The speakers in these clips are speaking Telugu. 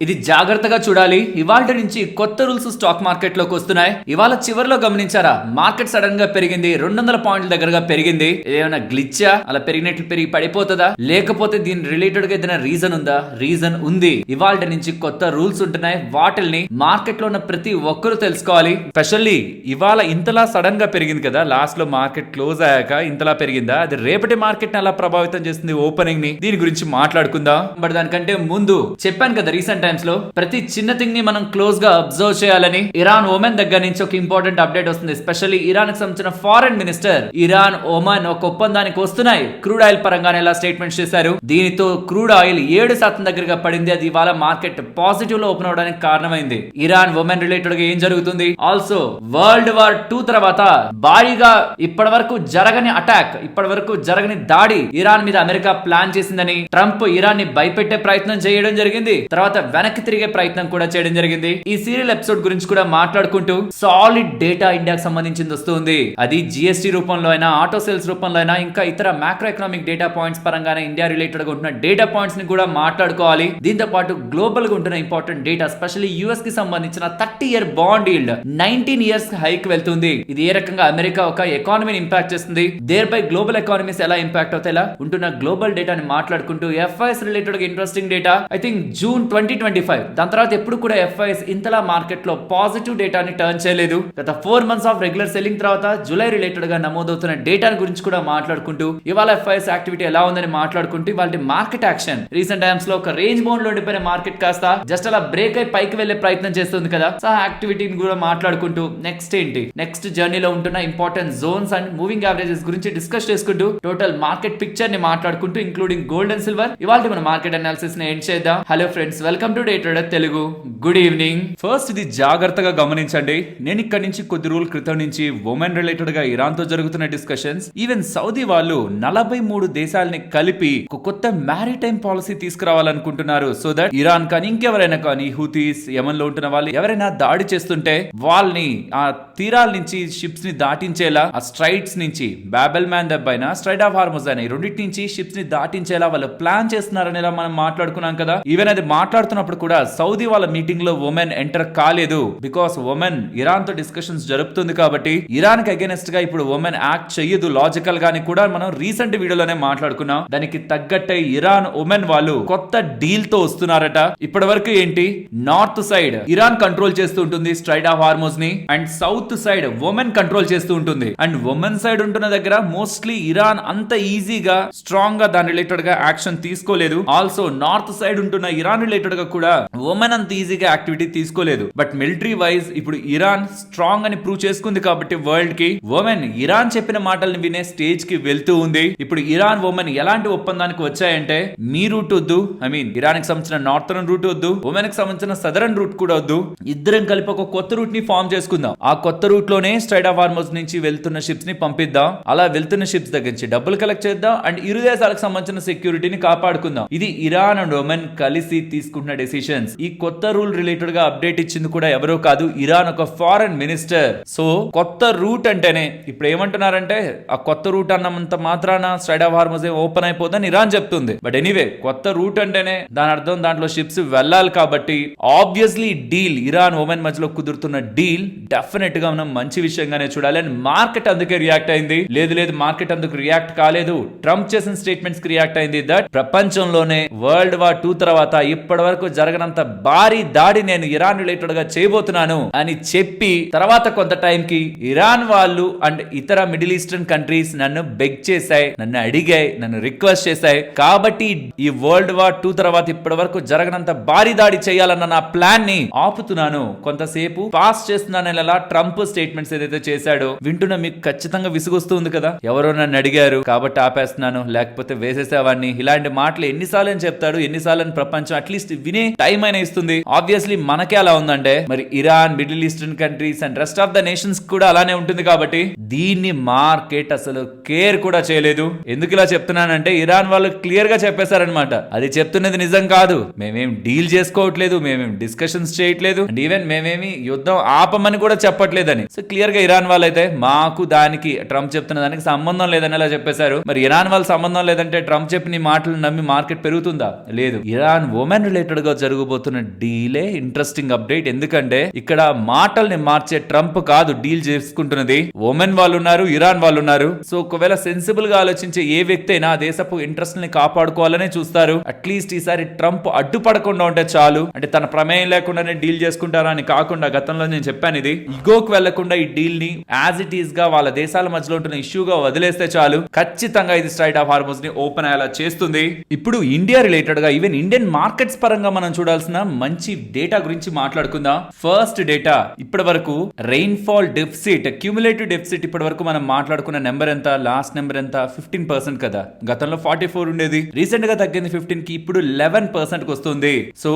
ఇది జాగ్రత్తగా చూడాలి. ఇవాళ నుంచి కొత్త రూల్స్ స్టాక్ మార్కెట్ లోకి వస్తున్నాయి. ఇవాళ చివరిలో గమనించారా, మార్కెట్ సడన్ గా పెరిగింది, 200 పాయింట్ల దగ్గరగా పెరిగింది. ఏమైనా గ్లిచ్చా, అలా పెరిగినట్లు పెరిగి పడిపోతుందా, లేకపోతే దీని రిలేటెడ్ గా ఏదైనా రీజన్ ఉందా? రీజన్ ఉంది. ఇవాళ నుంచి కొత్త రూల్స్ ఉంటున్నాయి. వాటిల్ని మార్కెట్ లో ఉన్న ప్రతి ఒక్కరూ తెలుసుకోవాలి. స్పెషల్లీ ఇవాళ ఇంతలా సడన్ గా పెరిగింది కదా, లాస్ట్ లో మార్కెట్ క్లోజ్ అయ్యాక ఇంతలా పెరిగిందా, అది రేపటి మార్కెట్ ని ఎలా ప్రభావితం చేస్తుంది, ఓపెనింగ్ ని, దీని గురించి మాట్లాడుకుందాం. బట్ దానికంటే ముందు చెప్పాను కదా, రీసెంట్ టైమ్స్ లో ప్రతి చిన్న థింగ్ ని మనం క్లోజ్ గా అబ్జర్వ్ చేయాలని. ఇరాన్ ఒమన్ దగ్గర నుంచి ఒక ఇంపార్టెంట్ అప్డేట్ వస్తుంది. స్పెషల్లీ ఇరాన్ కి సంబంధించిన ఫారెన్ మినిస్టర్ ఇరాన్ ఒమన్ ఒక ఒప్పందానికి వస్తున్నాయి. క్రూడ్ ఆయిల్ పరంగానే ఎలా స్టేట్మెంట్స్ చేశారు. దీనితో క్రూడ్ ఆయిల్ 7% దగ్గరగా పడింది. అది ఇవాళ మార్కెట్ పాజిటివ్ లో ఓపెన్ అవడానికి కారణమైంది. ఇరాన్ ఒమన్ రిలేటెడ్ గా ఏం జరుగుతుంది, ఆల్సో వరల్డ్ వార్ 2 తర్వాత భారీగా ఇప్పటి వరకు జరగని అటాక్, ఇప్పటి వరకు జరగని దాడి ఇరాన్ మీద అమెరికా ప్లాన్ చేసిందని ట్రంప్ ఇరాన్ ని భయపెట్టే ప్రయత్నం చేయడం జరిగింది. తర్వాత వెనక్కి తిరిగే ప్రయత్నం కూడా చేయడం జరిగింది. ఈ సీరియల్ ఎపిసోడ్ గురించి కూడా మాట్లాడుకుంటూ సాలిడ్ డేటా ఇండియాకి సంబంధించింది వస్తుంది. అది జిఎస్టీ రూపంలో అయినా, ఆటో సేల్స్ రూపంలో అయినా, ఇంకా ఇతర మ్యాక్రో ఎకనామిక్ డేటా పాయింట్స్ పరంగానే ఇండియా రిలేటెడ్ గా ఉంటున్న డేటా పాయింట్స్ ని కూడా మాట్లాడుకోవాలి. దీంతో పాటు గ్లోబల్ గా ఉంటున్న ఇంపార్టెంట్ డేటా, స్పెషల్లీ యుఎస్ కి సంబంధించిన 30-year bond yield 19 years hike వెళ్తుంది. ఇది ఏ రకంగా అమెరికా ఒక ఎకానమీని ఇంపాక్ట్ చేస్తుంది, దేర్ బై గ్లోబల్ ఎకానమీస్ ఎలా ఇంపాక్ట్ అవుతాయి, ఉంటున్న గ్లోబల్ డేటాని మాట్లాడుకుంటూ ఎఫ్ఐఎస్ రిలేటెడ్ గా interesting data, I think June 2025, దాని తర్వాత ఎప్పుడు కూడా ఎఫ్ఐఎస్ ఇంతలా మార్కెట్ లో పాజిటివ్ డేటాని టర్న్ చేయలేదు. గత 4 months ఆఫ్ రెగ్యులర్ సెల్లింగ్ తర్వాత జూలై రిలేటెడ్ గా నమోదవుతున్న డేటా గురించి కూడా మాట్లాడుకుంటూ, ఇవాళ ఎఫ్ఐఎస్ యాక్టివిటీ ఎలా ఉందని మాట్లాడుకుంటూ, వాళ్ళ మార్కెట్ యాక్షన్ రీసెంట్ టైమ్స్ లో ఒక రేంజ్ బౌండ్ లో ఉండిపోయిన మార్కెట్ కాస్త జస్ట్ అలా బ్రేక్ అయి పైకి వెళ్లే ప్రయత్నం చేస్తుంది కదా, సో ఆ యాక్టివిటీని కూడా మాట్లాడుకుంటూ నెక్స్ట్ ఏంటి, నెక్స్ట్ జర్నీలో ఉంటున్న important zones and moving averages గురించి డిస్కస్ చేసుకుంటూ, టోటల్ మార్కెట్ పిక్చర్ ని మాట్లాడుకుంటూ, ఇంక్లూడింగ్ గోల్డ్ అండ్ సిల్వర్, ఇవాళ మన మార్కెట్ అనాలిసిస్ ని ఎండ్ చేద్దాం. Hello friends, welcome to Day Trader Telugu. Good evening. First ఇది జాగ్రత్తగా గమనించండి. నేను ఇక్కడ నుంచి కొద్ది రోజుల క్రితం నుంచి ఉమెన్ రిలేటెడ్ గా ఇరాన్ తో జరుగుతున్న డిస్కషన్స్, ఈవెన్ సౌదీ వాళ్ళు 43 దేశాలని కలిపి ఒక కొత్త మ్యారిటైమ్ పాలసీ తీసుకురావాలనుకుంటున్నారు. సో దట్ ఇరాన్ కానీ ఇంకెవరైనా కానీ, హూతీస్, యమన్ లో ఉంటున్న వాళ్ళు ఎవరైనా దాడి చేస్తుంటే వాళ్ళని ఆ తీరాల నుంచి షిప్స్ ని దాటించేలా, ఆ స్ట్రైట్స్ నుంచి బాబెల్ మ్యాన్ దెబ్బైనా, స్ట్రైట్ ఆఫ్ హార్మోజ్ అయినా, ఈ రెండింటి నుంచి షిప్స్ ని దాటించేలా వాళ్ళు ప్లాన్ చేస్తున్నారనేలా మనం మాట్లాడుకున్నాం కదా. ఈవెన్ అది మాట్లాడుతున్నప్పుడు కూడా సౌదీ వాళ్ళ మీటింగ్ లో ఉమెన్ ఎంటర్ కాలేదు. బికాస్ ఉమెన్ ఇరాన్ తో డిస్కషన్స్ జరుపుతుంది కాబట్టి ఇరాన్ కి అగైనెస్ట్ గా ఇప్పుడు ఉమెన్ యాక్ట్ చెయ్యదు లాజికల్ గాని కూడా మనం రీసెంట్ వీడియోలోనే మాట్లాడుకున్నాం. దానికి తగ్గట్టే ఇరాన్ ఉమెన్ వాళ్ళు కొత్త డీల్ తో వస్తున్నారట. ఇప్పటి వరకు ఏంటి, నార్త్ సైడ్ ఇరాన్ కంట్రోల్ చేస్తూ ఉంటుంది స్ట్రైట్ ఆఫ్ హార్మోజ్ ని, and south side women control చేస్తూ ఉంటుంది. అండ్ ఉమెన్ సైడ్ ఉంటున్న దగ్గర మోస్ట్లీ ఇరాన్ అంత ఈజీగా స్ట్రాంగ్ గా దాని రిలేటెడ్ గా యాక్షన్ తీసుకోలేదు. ఆల్సో నార్త్ సైడ్ ఉంటున్న ఇరాన్ రిలేటెడ్ గా కూడా ఉమెన్ అంత ఈజీగా యాక్టివిటీ తీసుకోలేదు. బట్ మిలిటరీ వైజ్ ఇప్పుడు ఇరాన్ స్ట్రాంగ్ అని ప్రూవ్ చేసుకుంది కాబట్టి వరల్డ్ కి ఉమెన్ ఇరాన్ చెప్పిన మాటల్ని వినే స్టేజ్ కి వెళ్తూ ఉంది. ఇప్పుడు ఇరాన్ ఉమెన్ ఎలాంటి ఒప్పందానికి వచ్చాయంటే, మీ రూట్ వద్దు, ఐ మీన్ ఇరాన్ కి సంబంధించిన నార్థరన్ రూట్ వద్దు, ఉమెన్ కి సంబంధించిన సదరన్ రూట్ కూడా వద్దు, ఇద్దరం కలిపి ఒక కొత్త రూట్ ని ఫామ్ చేసుకుందాం. ఆ కొత్త రూట్ లోనే స్ట్రైట్ ఆఫ్ హార్మోజ్ నుంచి వెళ్తున్న షిప్స్ ని పంపిద్దాం. అలా వెళ్తున్న షిప్స్ దగ్గర నుంచి డబ్బులు కలెక్ట్ చేద్దాం అండ్ ఇరు దేశాలకు సంబంధించిన సెక్యూరిటీని కాపాడుకుందాం. ఇది ఇరాన్ అండ్ ఉమెన్ కలిసి తీసుకుంటున్న డెసిషన్స్. ఈ కొత్త రూల్ రిలేటెడ్ గా అప్డేట్ ఇచ్చింది కూడా ఎవరో కాదు, ఇరాన్ ఒక ఫారెన్ మినిస్టర్. సో కొత్త రూట్ అంటేనే ఇప్పుడు ఏమంటున్నారంటే, ఆ కొత్త రూట్ అన్నంత మాత్రాన స్ట్రైట్ ఆఫ్ హార్మోజ్ ఓపెన్ అయిపోదని ఇరాన్ చెప్తుంది. బట్ ఎనీవే, కొత్త రూట్ అంటేనే దాని అర్థం దాంట్లో షిప్స్ వెళ్ళాలి కాబట్టి ఆబ్వియస్లీ డీల్, ఇరాన్ ఉమెన్ మధ్యలో కుదురుతున్న డీల్ డెఫినెట్ గా మనం మంచి విషయంగానే చూడాలి. అండ్ మార్కెట్ అందుకే రియాక్ట్ అయింది. లేదు మార్కెట్ అందుకు రియాక్ట్ కాలేదు, ట్రంప్ చేసిన స్టేట్మెంట్స్ కి రియాక్ట్ అయింది. దట్ ప్రపంచంలోనే వరల్డ్ వార్ 2 తర్వాత ఇప్పటి వరకు జరగనంత భారీ దాడి నేను ఇరాన్ రిలేటెడ్ గా చేయబోతున్నాను అని చెప్పి, తర్వాత కొంత టైం కి ఇరాన్ వాళ్ళు అండ్ ఇతర మిడిల్ ఈస్టర్న్ కంట్రీస్ నన్ను బెగ్ చేశాయి, నన్ను అడిగాయి, నన్ను రిక్వెస్ట్ చేశాయి. కాబట్టి ఈ వరల్డ్ వార్ 2 తర్వాత ఇప్పటి వరకు జరగనంత భారీ దాడి చేయాలన్న నా ప్లాన్ ని ఆపుతున్నాను, కొంతసేపు పాస్ చేస్తున్నాననేలా ట్రంప్ స్టేట్మెంట్స్ ఏదైతే చేశాడో వింటున్నా మీకు ఖచ్చితంగా విసుగొస్తుంది కదా. ఎవరో నన్ను అడిగారు కాబట్టి ఆపేస్తున్నాను, లేకపోతే వేసేసేవాడిని, ఇలాంటి మాటలు ఎన్నిసార్లు అని చెప్తాడు, ఎన్నిసార్లు అని ప్రపంచం అట్లీస్ట్ వినే టైం అయినా ఇస్తుంది. ఆబ్వియస్లీ మనకే అలా ఉందంటే మరి Iran, middle eastern countries and rest of the nations కూడా అలానే ఉంటుంది. కాబట్టి దీన్ని మార్కెట్ అసలు కేర్ కూడా చేయలేదు. ఎందుకు ఇలా చెప్తున్నానంటే, ఇరాన్ వాళ్ళు క్లియర్ గా చెప్పేశారనమాట, అది చెప్తున్నది నిజం కాదు, మేమేం డీల్ చేసుకోవట్లేదు, మేమేం డిస్కషన్స్ చేయట్లేదు, అండ్ ఈవెన్ మేమేమి యుద్ధం ఆపమని కూడా చెప్పట్లేదని. సో క్లియర్ గా ఇరాన్ వాళ్ళైతే మాకు దానికి ట్రంప్ చెప్తున్న దానికి సంబంధం లేదని అలా చెప్పేశారు. మరి ఇరాన్ వాళ్ళ సంబంధం లేదంటే ట్రంప్ చెప్పిన మాటలు నమ్మి మార్కెట్ పెరుగుతుందా? లేదు. ఇరాన్ ఉమెన్ రిలేటెడ్ గా గా జరగబోతున్న డీలే ఇంట్రెస్టింగ్ అప్డేట్. ఎందుకంటే ఇక్కడ మాటల్ని మార్చే ట్రంప్ కాదు డీల్ చేసుకుంటున్నది, ఒమెన్ వాళ్ళు ఉన్నారు, ఇరాన్ వాళ్ళు ఉన్నారు. సో ఒకవేళ సెన్సిబుల్ గా ఆలోచించే ఏ వ్యక్తి అయినా దేశపు ఇంట్రెస్ట్ ని కాపాడుకోవాలనే చూస్తారు. అట్లీస్ట్ ఈసారి ట్రంప్ అడ్డుపడకుండా ఉంటే చాలు, అంటే తన ప్రమేయం లేకుండానే డీల్ చేసుకుంటారా అని కాకుండా, గతంలో నేను చెప్పాను ఇది ఇగోకి వెళ్లకుండా ఈ డీల్ ని యాజ్ ఇట్ ఈస్ గా వాళ్ళ దేశాల మధ్యలో ఉంటున్న ఇష్యూగా వదిలేస్తే చాలు, ఖచ్చితంగా ఇది స్ట్రైట్ ఆఫ్ హార్మోస్ ని ఓపెన్ అయ్యేలా చేస్తుంది. ఇప్పుడు ఇండియా రిలేటెడ్ గా ఈవెన్ ఇండియన్ మార్కెట్స్ పరంగా మనం చూడాల్సిన మంచి డేటా గురించి మాట్లాడుకుందాం. ఫస్ట్ డేటా, ఇప్పటి వరకు రెయిన్ఫాల్ డెఫిసిట్, క్యూములేటివ్ డెఫిసిట్ ఇప్పటి వరకు మనం మాట్లాడుకున్న నెంబర్ ఎంత, లాస్ట్ నెంబర్ ఎంత, 15% కదా. గతంలో 44 ఉండేది, రీసెంట్ గా తగ్గింది 15 కి, ఇప్పుడు 11% కి వస్తుంది. సో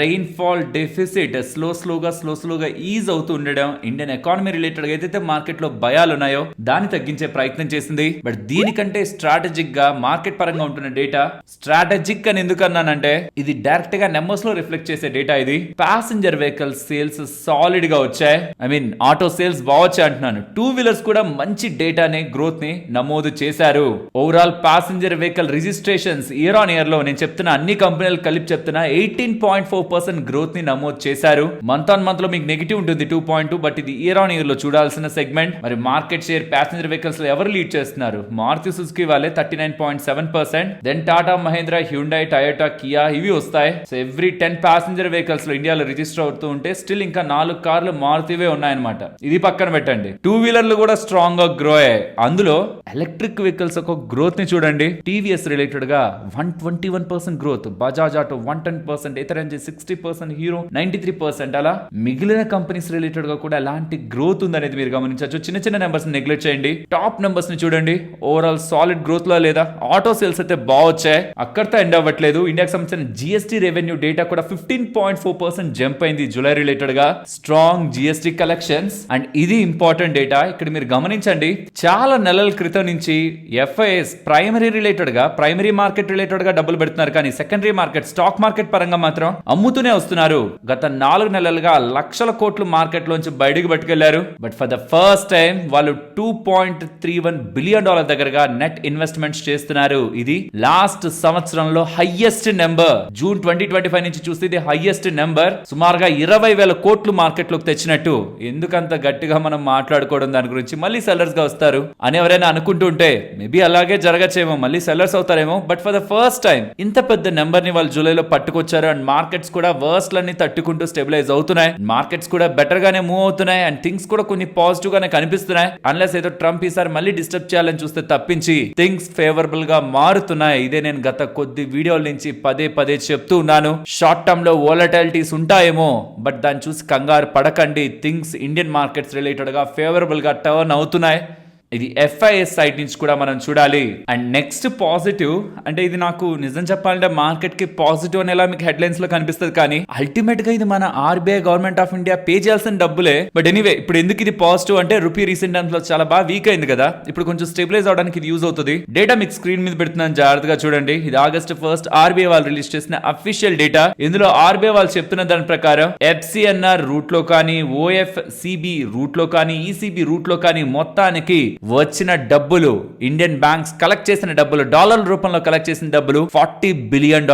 రెయిన్ఫాల్ డెఫిసిట్ స్లోగా ఈజ్ అవుతూ ఉండడం ఇండియన్ ఎకానమీ రిలేటెడ్ గా ఏదైతే మార్కెట్ లో భయాలు ఉన్నాయో దాన్ని తగ్గించే ప్రయత్నం చేసింది. బట్ దీనికంటే స్ట్రాటజిక్ గా మార్కెట్ పరంగా ఉంటున్న డేటా, స్ట్రాటజిక్ అని ఎందుకు అన్నానంటే ఇది డైరెక్ట్ గా నెంబర్స్ లో రిఫ్లెక్ట్ చేసే డేటా. ఇది ప్యాసింజర్ వెహికల్ సేల్స్ సాలిడ్ గా వచ్చాయి, ఐ మీన్ ఆటో సేల్స్ బాగొచ్చాయి అంటున్నాను. టూ వీలర్స్ కూడా మంచి డేటాని గ్రోత్ ని నమోదు చేశారు. Overall passenger vehicle registrations year on year లో నేను చెప్తున్నా అన్ని కంపెనీలు కలిపి చెప్తున్నా 18.4% గ్రోత్ ని నమోదు చేశారు. మంత్ ఆన్ మంత్ లో మీకు నెగిటివ్ ఉంటుంది 2.2, బట్ ఇది ఇయర్ ఆన్ ఇయర్ లో చూడాల్సిన సెగ్మెంట్. మరి మార్కెట్ షేర్ ప్యాసింజర్ వెహికల్స్ లో ఎవరు లీడ్ చేస్తున్నారు? మారుతి సుజుకి వాళ్ళే 39.7%, then Tata Mahindra, Hyundai, Toyota, Kia ఇవి వస్తాయి. సో ఎవ్రీ 10 ప్యాసింజర్ వెహికల్స్ లో ఇండియాలో రిజిస్టర్ అవుతూ ఉంటే స్టిల్ ఇంకా 4 కార్లు మారుతివే ఉన్నాయన్నమాట. ఇది పక్కన పెట్టండి. టూ వీలర్లు కూడా స్ట్రాంగ్ గా గ్రో అయ్యాయి. అందులో ఎలక్ట్రిక్ వెహికల్స్ ఒక గ్రోత్ ని చూడండి. టీవీఎస్ రిలేటెడ్ గా 121% గ్రోత్, బజాజ్ ఆటో 110%, ఇతర 60%, హీరో 93%. అలా మిగిలిన కంపెనీస్ రిలేటెడ్ గా కూడా ఎలాంటి గ్రోత్ ఉందనేది మీరు గమనించవచ్చు. చిన్న చిన్న నెంబర్స్ నెగ్లెక్ట్ చేయండి, టాప్ నెంబర్స్ ని చూడండి. ఓవరాల్ సాలిడ్ గ్రోత్ లో లేదా ఆటో సేల్స్ అయితే బాగా వచ్చాయి, అక్కడితో ఎండ్ అవ్వట్లేదు. ఇండియాకి సంబంధించిన జిఎస్టీ రెవెన్యూ డేటా కూడా 15.4% జంప్ అయింది జూలై రిలేటెడ్ గా. Strong GST collections. అండ్ ఇది ఇంపార్టెంట్ డేటా, ఇక్కడ మీరు గమనించండి. చాలా నెలల క్రితం నుంచి ఎఫ్ఐఎస్ ప్రైమరీ రిలేటెడ్ గా, ప్రైమరీ మార్కెట్ రిలేటెడ్ గా డబ్బులు పెడుతున్నారు, కానీ సెకండరీ మార్కెట్, స్టాక్ మార్కెట్ పరంగా మాత్రం అమ్ముతూనే వస్తున్నారు. గత 4 నెలలుగా లక్షల కోట్లు మార్కెట్ లోంచి బయటకు పట్టుకెళ్లారు. But for the first time వాళ్ళు $2.31 బిలియన్ దగ్గరగా నెట్ ఇన్వెస్ట్మెంట్స్ చేస్తున్నారు. ఇది లాస్ట్ సంవత్సరంలో హైయెస్ట్ నెంబర్. జూన్ 2025 నుంచి చూస్తే ఇది హైయెస్ట్ నెంబర్. సుమారుగా 20,000 కోట్లు మార్కెట్ లోకి తెచ్చినట్టు. ఎందుకంత గట్టిగా మనం మాట్లాడుకోవడం దాని గురించి? మళ్ళీ సెల్లర్స్ గా వస్తారు అని ఎవరైనా అనుకుంటుంటే మేబీ అలాగే జరగచ్చేమో, మళ్ళీ సెల్లర్స్ అవుతారేమో. But for the first time ఇంత పెద్ద నెంబర్ ని వాళ్ళు జూలైలో పట్టుకొచ్చారు. అండ్ మార్కెట్స్ కూడా వర్స్ట్ లన్నీ తట్టుకుంటూ స్టెబిలైజ్ అవుతున్నాయి. మార్కెట్స్ కూడా బెటర్ గానే మూవ్ అవుతున్నాయి. అండ్ థింగ్స్ కూడా కొన్ని పాజిటివ్ గానే కనిపిస్తున్నాయి. అన్లెస్ ఏదో ట్రంప్ ఈసారి మళ్ళీ డిస్టర్బ్ చేయాలని చూస్తే తప్పించి థింగ్స్ ఫేవరబుల్ గా మారుతున్నాయి. ఇదే నేను గత కొద్ది వీడియోల నుంచి పదే చెప్తూ ఉన్నాను. షార్ట్ టర్మ్ లో వోలటాలిటీస్ ఉంటాయేమో, బట్ దాన్ని చూసి కంగారు పడకండి. థింగ్స్ ఇండియన్ మార్కెట్స్ రిలేటెడ్ గా ఫేవరబుల్ గా టర్న్ అవుతున్నాయి. ఇది ఎఫ్ఐఎస్ సైట్ నుంచి కూడా మనం చూడాలి. అండ్ నెక్స్ట్ పాజిటివ్, అంటే ఇది నాకు నిజం చెప్పాలంటే మార్కెట్ కి పాజిటివ్ అనేలా మీకు హెడ్లైన్స్ లో కనిపిస్తుంది, కానీ అల్టిమేట్ గా ఇది మన RBI government of India pay చేయాల్సిన డబ్బులే. బట్ ఎనీవే, ఇప్పుడు ఎందుకు ఇది పాజిటివ్ అంటే రూపీ రీసెంట్ టైమ్స్ లో చాలా బాగా వీక్ అయింది కదా, ఇప్పుడు కొంచెం స్టెబిలైజ్ అవడానికి ఇది యూజ్ అవుతుంది. డేటా మీకు స్క్రీన్ మీద పెడుతున్నాను, జాగ్రత్తగా చూడండి. ఇది August 1 ఆర్బీఐ వాళ్ళు రిలీజ్ చేసిన అఫీషియల్ డేటా. ఇందులో ఆర్బీఐ వాళ్ళు చెప్తున్న దాని ప్రకారం ఎఫ్సిఎన్ఆర్ రూట్ లో కానీ, ఓఎఫ్సిబి రూట్ లో కానీ, ఈసీబీ రూట్ లో కానీ మొత్తానికి వచ్చిన డబ్బులు, ఇండియన్ బ్యాంక్స్ కలెక్ట్ చేసిన డబ్బులు, డాలర్ల రూపంలో కలెక్ట్ చేసిన డబ్బులు $40 బిలియన్.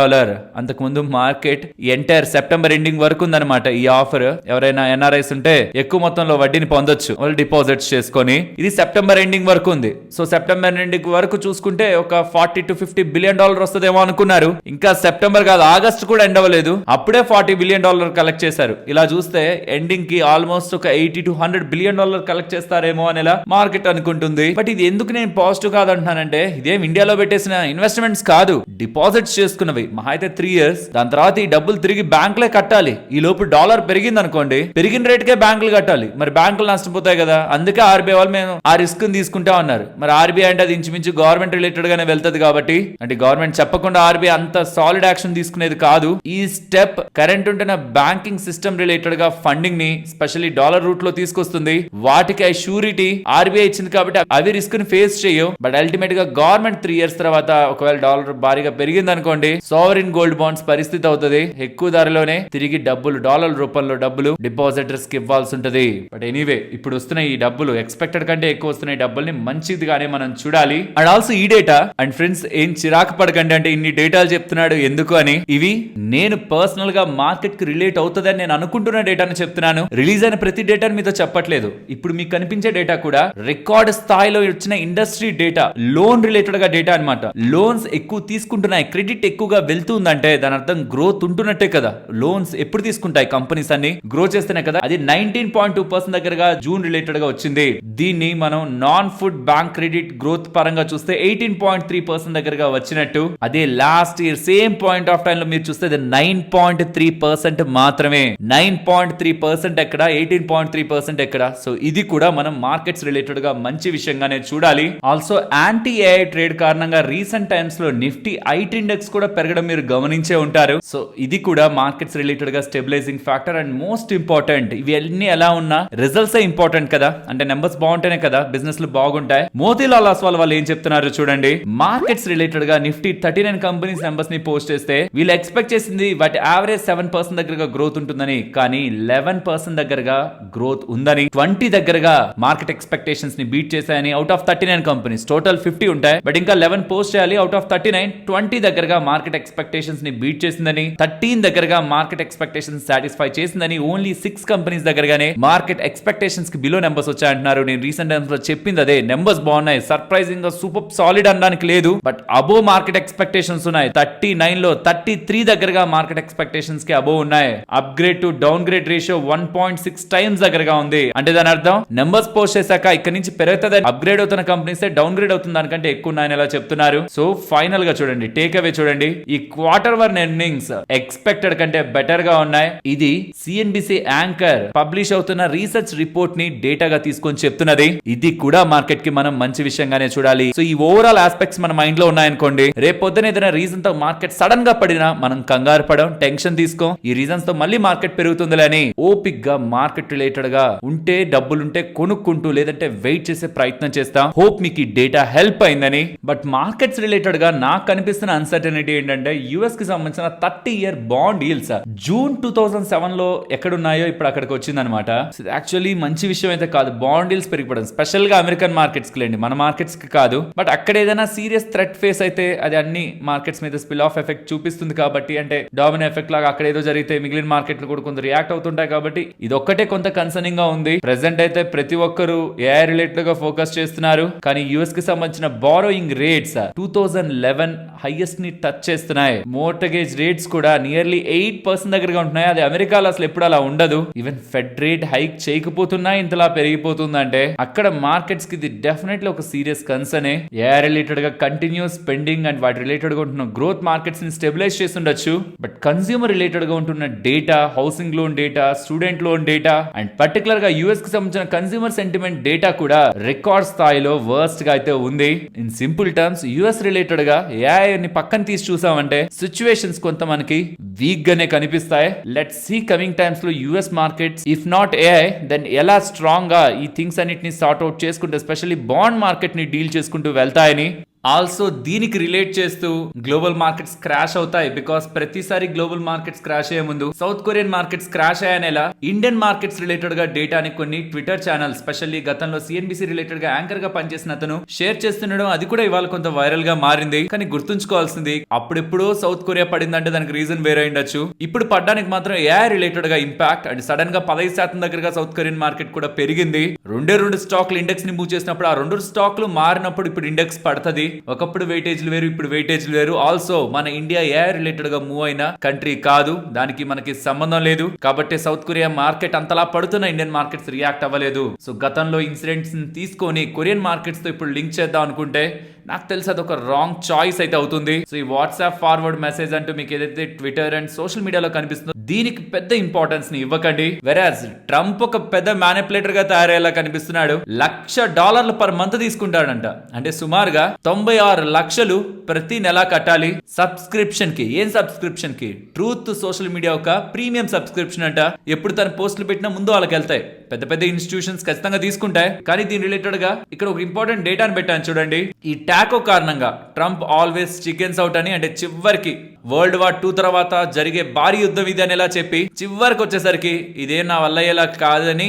అంతకుముందు మార్కెట్ ఎంటైర్ సెప్టెంబర్ ఎండింగ్ వరకు ఉందన్నమాట ఈ ఆఫర్. ఎవరైనా ఎన్ఆర్ఐస్ ఉంటే ఎక్కువ మొత్తంలో వడ్డీని పొందొచ్చు వాళ్ళు డిపాజిట్స్ చేసుకొని. ఇది సెప్టెంబర్ ఎండింగ్ వరకు ఉంది. సో సెప్టెంబర్ ఎండింగ్ వరకు చూసుకుంటే ఒక $40 to $50 బిలియన్ వస్తుందేమో అనుకున్నారు. ఇంకా సెప్టెంబర్ కాదు, ఆగస్ట్ కూడా ఎండ్ అవ్వలేదు, అప్పుడే $40 బిలియన్ కలెక్ట్ చేశారు. ఇలా చూస్తే ఎండింగ్ కి ఆల్మోస్ట్ ఒక $80 to $100 బిలియన్ కలెక్ట్ చేస్తారేమో అనేలా మార్కెట్ అనుకుంటుంది. బట్ ఇది ఎందుకు నేను పాజిటివ్ కాదంటున్నానంటే, ఇదేం ఇండియాలో పెట్టేసిన ఇన్వెస్ట్మెంట్స్ కాదు, డిపాజిట్స్ చేసుకున్నవి. మహా అయితే 3 years. దాని తర్వాత ఈ డబ్బులు తిరిగి బ్యాంకులే కట్టాలి. ఈ లోపు డాలర్ పెరిగింది అనుకోండి, పెరిగిన రేటుకే బ్యాంకులు కట్టాలి. మరి బ్యాంకులు నష్టపోతాయి కదా. అందుకే ఆర్బీఐ వాళ్ళు మేము ఆ రిస్క్ తీసుకుంటా ఉన్నారు. మరి ఆర్బీఐ అంటే అది ఇంచుమించు గవర్నమెంట్ రిలేటెడ్ గానే వెళ్తుంది కాబట్టి, అంటే గవర్నమెంట్ చెప్పకుండా ఆర్బీఐ అంత సాలిడ్ యాక్షన్ తీసుకునేది కాదు. ఈ స్టెప్ కరెంట్ ఉంటున్న బ్యాంకింగ్ సిస్టమ్ రిలేటెడ్ గా ఫండింగ్ ని స్పెషల్లీ డాలర్ రూట్ లో తీసుకొస్తుంది. వాటికి షూరిటీ ఆర్బీఐ ఇచ్చింది కాబట్టి అవి రిస్క్ ని ఫేస్ చేయవు. బట్ అల్టిమేట్ గా గవర్నమెంట్ 3 years తర్వాత ఒకవేళ డాలర్ భారీగా పెరిగింది అనుకోండి, సావరిన్ గోల్డ్ బాండ్స్ పరిస్థితి అవుతుంది, ఎక్కువ ధరలోనే తిరిగి డబ్బులు డాలర్ రూపంలో డబ్బులు డిపాజిటర్స్ కి ఇవ్వాల్సి ఉంటది. బట్ ఎనీవే ఇప్పుడు వస్తున్న ఈ డబ్బులు ఎక్స్పెక్టెడ్ కంటే ఎక్కువ వస్తున్న ఈ డబ్బుల్ని మంచిదిగానే మనం చూడాలి. అండ్ ఆల్సో ఈ డేటా అండ్ ఫ్రెండ్స్ ఏం చిరాకు పడకండి, అంటే ఇన్ని డేటాలు చెప్తున్నాడు ఎందుకు అని. ఇవి నేను పర్సనల్ గా మార్కెట్ కి రిలేట్ అవుతుందని నేను అనుకుంటున్న డేటాను చెప్తున్నాను. రిలీజ్ అయిన ప్రతి డేటాను మీతో చెప్పట్లేదు. ఇప్పుడు మీకు కనిపించే డేటా కూడా రికార్డ్ స్థాయిలో వచ్చిన ఇండస్ట్రీ డేటా, లోన్ రిలేటెడ్ గా డేటా అన్నమాట. లోన్స్ ఎక్కువ తీసుకుంటున్నాయి, క్రెడిట్ ఎక్కువగా వెళ్తుందంటే దాని అర్థం గ్రోత్ ఉంటున్నట్టే కదా. లోన్స్ ఎప్పుడు తీసుకుంటాయి కంపెనీస్ అన్ని? గ్రో చేస్తేనే కదా. అది 19.2% దగ్గరగా జూన్ రిలేటెడ్ గా వచ్చింది. దీన్ని మనం non food bank credit growth పరంగా చూస్తే 18.3% దగ్గరగా వచ్చినట్టు. అదే last year same point of time లో మీరు చూస్తే 9.3% మాత్రమే. 9.3% ఎక్కడ, 18.3% ఎక్కడ? సో ఇది కూడా మనం మార్కెట్స్ రిలేటెడ్ గా మంచి విషయంగానే చూడాలి. ఆల్సో యాంటీ ఏఐ ట్రేడ్ కారణంగా రీసెంట్ టైమ్స్ లో నిఫ్టీ ఐటీ ఇండెక్స్ కూడా పెరగడం మీరు గమనించే ఉంటారు. సో ఇది కూడా మార్కెట్స్ రిలేటెడ్ గా stabilising factor. And most important, ఇవి అన్ని ఎలా ఉన్నా రిజల్ట్స్ ఇంపార్టెంట్ కదా, అంటే నెంబర్స్ బాగుంటేనే కదా బిజినెస్ లు బాగుంటాయి. మోతీలాల్ ఒస్వాల్ వాళ్ళు ఏం చెప్తున్నారు చూడండి. మార్కెట్స్ రిలేటెడ్ గా నిఫ్టీ 39 కంపెనీస్ నెంబర్స్ ని పోస్ట్ చేస్తే వీళ్ళు ఎక్స్పెక్ట్ చేసింది వాటి యావరేజ్ 7% దగ్గరగా గ్రోత్ ఉంటుందని, కానీ 11% దగ్గరగా గ్రోత్ ఉందని, 20 దగ్గరగా మార్కెట్ ఎక్స్పెక్టేషన్స్ ని బీట్ చేశాయని. అవుట్ ఆఫ్ 39 కంపెనీస్ టోటల్ 50 ఉంటాయి, బట్ ఇంకా 11 పోస్ట్ చేయాలి. అవుట్ ఆఫ్ 39 20 దగ్గరగా మార్కెట్ ఎక్స్పెక్టేషన్స్ ని బీట్ చేసిందని, 13 దగ్గరగా మార్కెట్ ఎక్స్పెక్టేషన్స్ సాటిస్ఫై చేసిందని, ఓన్లీ 6 కంపెనీస్ దగ్గరగానే మార్కెట్ ఎక్స్పెక్టేషన్స్ కి బిలో నెంబర్స్ వచ్చాయంటున్నారు. నేను రీసెంట్ టైమ్స్ లో చెప్పింది అదే, నెంబర్స్ బాగున్నాయి, సర్ప్రైజింగ్ గా సూపర్ సాలిడ్ అనడానికి లేదు, బట్ అబో మార్కెట్ ఎక్స్పెక్టేషన్స్ ఉన్నాయి. 39 లో 33 దగ్గరగా మార్కెట్ ఎక్స్పెక్టేషన్స్ కి అబో ఉన్నాయి. Upgrade to down grade ratio 1.6 times దగ్గరగా ఉంది. అంటే దాని అర్థం నెంబర్స్ పోస్ట్ చేశాక ఇక్కడ నుంచి పెరుగుతుంది, అప్గ్రేడ్ అవుతున్న కంపెనీస్ డౌన్ గ్రేడ్ అవుతుంది దానికంటే ఎక్కువ ఉన్నాయని ఎలా చెప్తున్నారు. సో ఫైనల్ గా చూడండి, టేక్ అవే చూడండి, ఈ క్వార్టర్ 1 ఎర్నింగ్స్ ఎక్స్పెక్టెడ్ కంటే బెటర్ గా ఉన్నాయి. ఇది సిఎన్బిసి యాంకర్ పబ్లిష్ అవుతున్న రీసెర్చ్ రిపోర్ట్ ని డేటాగా తీసుకొని చెప్తున్నది. ఇది కూడా మార్కెట్ కి మనం మంచి విషయంగానే చూడాలి. సో ఈ ఓవరాల్ ఆస్పెక్ట్స్ మన మైండ్ లో ఉన్నాయనుకోండి, రేపు పొద్దున ఏదైనా రీజన్ తో మార్కెట్ సడన్ గా పడినా మనం కంగారు పడం, టెన్షన్ తీసుకోం. ఈ రీజన్స్ తో మళ్ళీ మార్కెట్ పెరుగుతుందిలే అని ఓపిక్ గా మార్కెట్ రిలేటెడ్ గా ఉంటే, డబ్బులుంటే కొనుక్కుంటూ, లేదంటే వెయిట్ చేసే ప్రయత్నం చేస్తాం. హోప్ మీకు ఈ డేటా హెల్ప్ అయిందని. బట్ మార్కెట్స్ రిలేటెడ్ గా నాకు కనిపిస్తున్న అన్సర్టనిటీ ఏంటంటే యుఎస్ కి సంబంధించిన 30-year బాండ్ ఈల్స్ జూన్ 2007 లో ఎక్కడున్నాయో ఇప్పుడు అక్కడికి వచ్చిందనమాట. యాక్చువల్లీ మంచి విషయం అయితే కాదు బాండ్ ఈల్స్ పెరిగిపోవడం, స్పెషల్ గా అమెరికన్ మార్కెట్స్ కి లేండి, మన మార్కెట్స్ కి కాదు. బట్ అక్కడ ఏదైనా సీరియస్ థ్రెట్ ఫేస్ అయితే అది అన్ని మార్కెట్స్ మీద స్పిల్ ఆఫ్ ఎఫెక్ట్ చూపిస్తుంది కాబట్టి, అంటే డామినో ఎఫెక్ట్ లాగా అక్కడ ఏదో జరిగితే మిగిలిన మార్కెట్లు కూడా కొంత రియాక్ట్ అవుతుంటాయి కాబట్టి ఇది ఒక్కటే కొంత కన్సర్నింగ్ గా ఉంది. ప్రెసెంట్ అయితే ప్రతి ఒక్కరు ఏఐ రిలేటెడ్ గా ఫోకస్ చేస్తున్నారు, కానీ యుఎస్ కి సంబంధించిన బారోయింగ్ రేట్స్ 2011 హైయెస్ట్ ని టచ్ చేస్తున్నాయి. మోర్టగేజ్ రేట్స్ కూడా నియర్లీ 8% దగ్గరగా ఉంటున్నాయి. అది అమెరికాలో అసలు ఎప్పుడు అలా ఉండదు. ఈవెన్ ఫెడ్ రేట్ హైక్ చేయకపోతున్నా ఇంతలా పెరిగిపోతుందంటే అక్కడ మార్కెట్స్ కి ఇది డెఫినెట్లీ ఒక సీరియస్ కన్సర్న్. ఏఐ రిలేటెడ్ గా కంటిన్యూస్ స్పెండింగ్ అండ్ వాటి రిలేటెడ్ గా ఉంటున్న గ్రోత్ మార్కెట్స్ ని స్టెబిలైజ్ చేస్తుండొచ్చు. బట్ కన్స్యూమర్ రిలేటెడ్ గా ఉంటున్న data, housing loan data, student loan data and particular గా యుఎస్ కి సంబంధించిన కన్స్యూమర్ సెంటిమెంట్ డేటా కూడా రికార్డ్ స్థాయిలో వర్స్ట్ గా అయితే ఉంది. In simple terms US related గా ఏఐ ని పక్కన తీసి చూసామంటే సిచ్యువేషన్స్ కొంత మనకి వీక్ గానే కనిపిస్తాయి. లెట్స్ సీ కమింగ్ టైమ్స్ లో US markets if not AI then ఎలా స్ట్రాంగ్ గా ఈ థింగ్స్ అన్నిటిని సార్ట్ అవుట్ చేసుకుంటూ, ఎస్పెషల్లీ బాండ్ మార్కెట్ ని డీల్ చేసుకుంటూ వెళ్తాయని. ఆల్సో దీనికి రిలేట్ చేస్తూ గ్లోబల్ మార్కెట్స్ క్రాష్ అవుతాయి, బికాస్ ప్రతిసారి గ్లోబల్ మార్కెట్స్ క్రాష్ అయ్యే ముందు సౌత్ కొరియన్ మార్కెట్స్ క్రాష్ అయ్యానేలా ఇండియన్ మార్కెట్స్ రిలేటెడ్ గా డేటాని కొన్ని ట్విట్టర్ ఛానల్, స్పెషల్లీ గతంలో సిఎన్బిసి రిలేటెడ్ గా యాంకర్ గా పనిచేసిన అతను షేర్ చేస్తుండడం, అది కూడా ఇవాళ కొంత వైరల్ గా మారింది. కానీ గుర్తుంచుకోవాల్సింది, అప్పుడెప్పుడో సౌత్ కొరియా పడిందంటే దానికి రీజన్ వేరే ఉండొచ్చు. ఇప్పుడు పడ్డానికి మాత్రం ఏఐ రిలేటెడ్ గా ఇంపాక్ట్ అండ్ సడన్ గా 15% దగ్గరగా సౌత్ కొరియన్ మార్కెట్ కూడా పెరిగింది. రెండు స్టాక్లు ఇండెక్స్ ని మూవ్ చేసినప్పుడు ఆ 2 స్టాక్లు మారినప్పుడు ఇప్పుడు ఇండెక్స్ పడుతుంది. ఒకప్పుడు వెయిటేజ్లు వేరు, ఇప్పుడు వెయిటేజ్లు వేరు. ఆల్సో మన ఇండియా ఏఐ రిలేటెడ్ గా మూవ్ అయిన కంట్రీ కాదు, దానికి మనకి సంబంధం లేదు. కాబట్టి సౌత్ కొరియా మార్కెట్ అంతలా పడుతున్న ఇండియన్ మార్కెట్స్ రియాక్ట్ అవ్వలేదు. సో గతంలో ఇన్సిడెంట్స్ తీసుకొని కొరియన్ మార్కెట్స్ తో ఇప్పుడు లింక్ చేద్దాం అనుకుంటే నాకు తెలిసి అది ఒక రాంగ్ చాయిస్ అయితే అవుతుంది. సో ఈ వాట్సాప్ ఫార్వర్డ్ మెసేజ్ అంటూ మీకు ఏదైతే ట్విట్టర్ అండ్ సోషల్ మీడియాలో కనిపిస్తుందో దీనికి పెద్ద ఇంపార్టెన్స్ ని ఇవ్వకండి. వెరాజ్ ట్రంప్ ఒక పెద్ద మ్యానిపులేటర్ గా తయారయ్యేలా కనిపిస్తున్నాడు. $1,00,000 పర్ మంత్ తీసుకుంటాడంట, అంటే సుమారుగా 96 లక్షలు ప్రతి నెల కట్టాలి సబ్స్క్రిప్షన్ కి. ఏం సబ్స్క్రిప్షన్ కి? ట్రూత్ సోషల్ మీడియా ఒక ప్రీమియం సబ్స్క్రిప్షన్ అంట. ఎప్పుడు తన పోస్టులు పెట్టినా ముందు వాళ్ళకి వెళ్తాయి. పెద్ద పెద్ద ఇన్స్టిట్యూషన్స్ ఖచ్చితంగా తీసుకుంటాయి. కానీ దీని రిలేటెడ్ గా ఇక్కడ ఒక ఇంపార్టెంట్ డేటాను పెట్టాను చూడండి. ఈ టాకో కారణంగా ట్రంప్ ఆల్వేస్ చికెన్స్ అవుట్ అని, అంటే చివరికి వరల్డ్ వార్ 2 తర్వాత జరిగే భారీ యుద్ధం ఇది అని ఎలా చెప్పి చివరికి వచ్చేసరికి ఇదేం నా వల్ల అయ్యేలా కాదని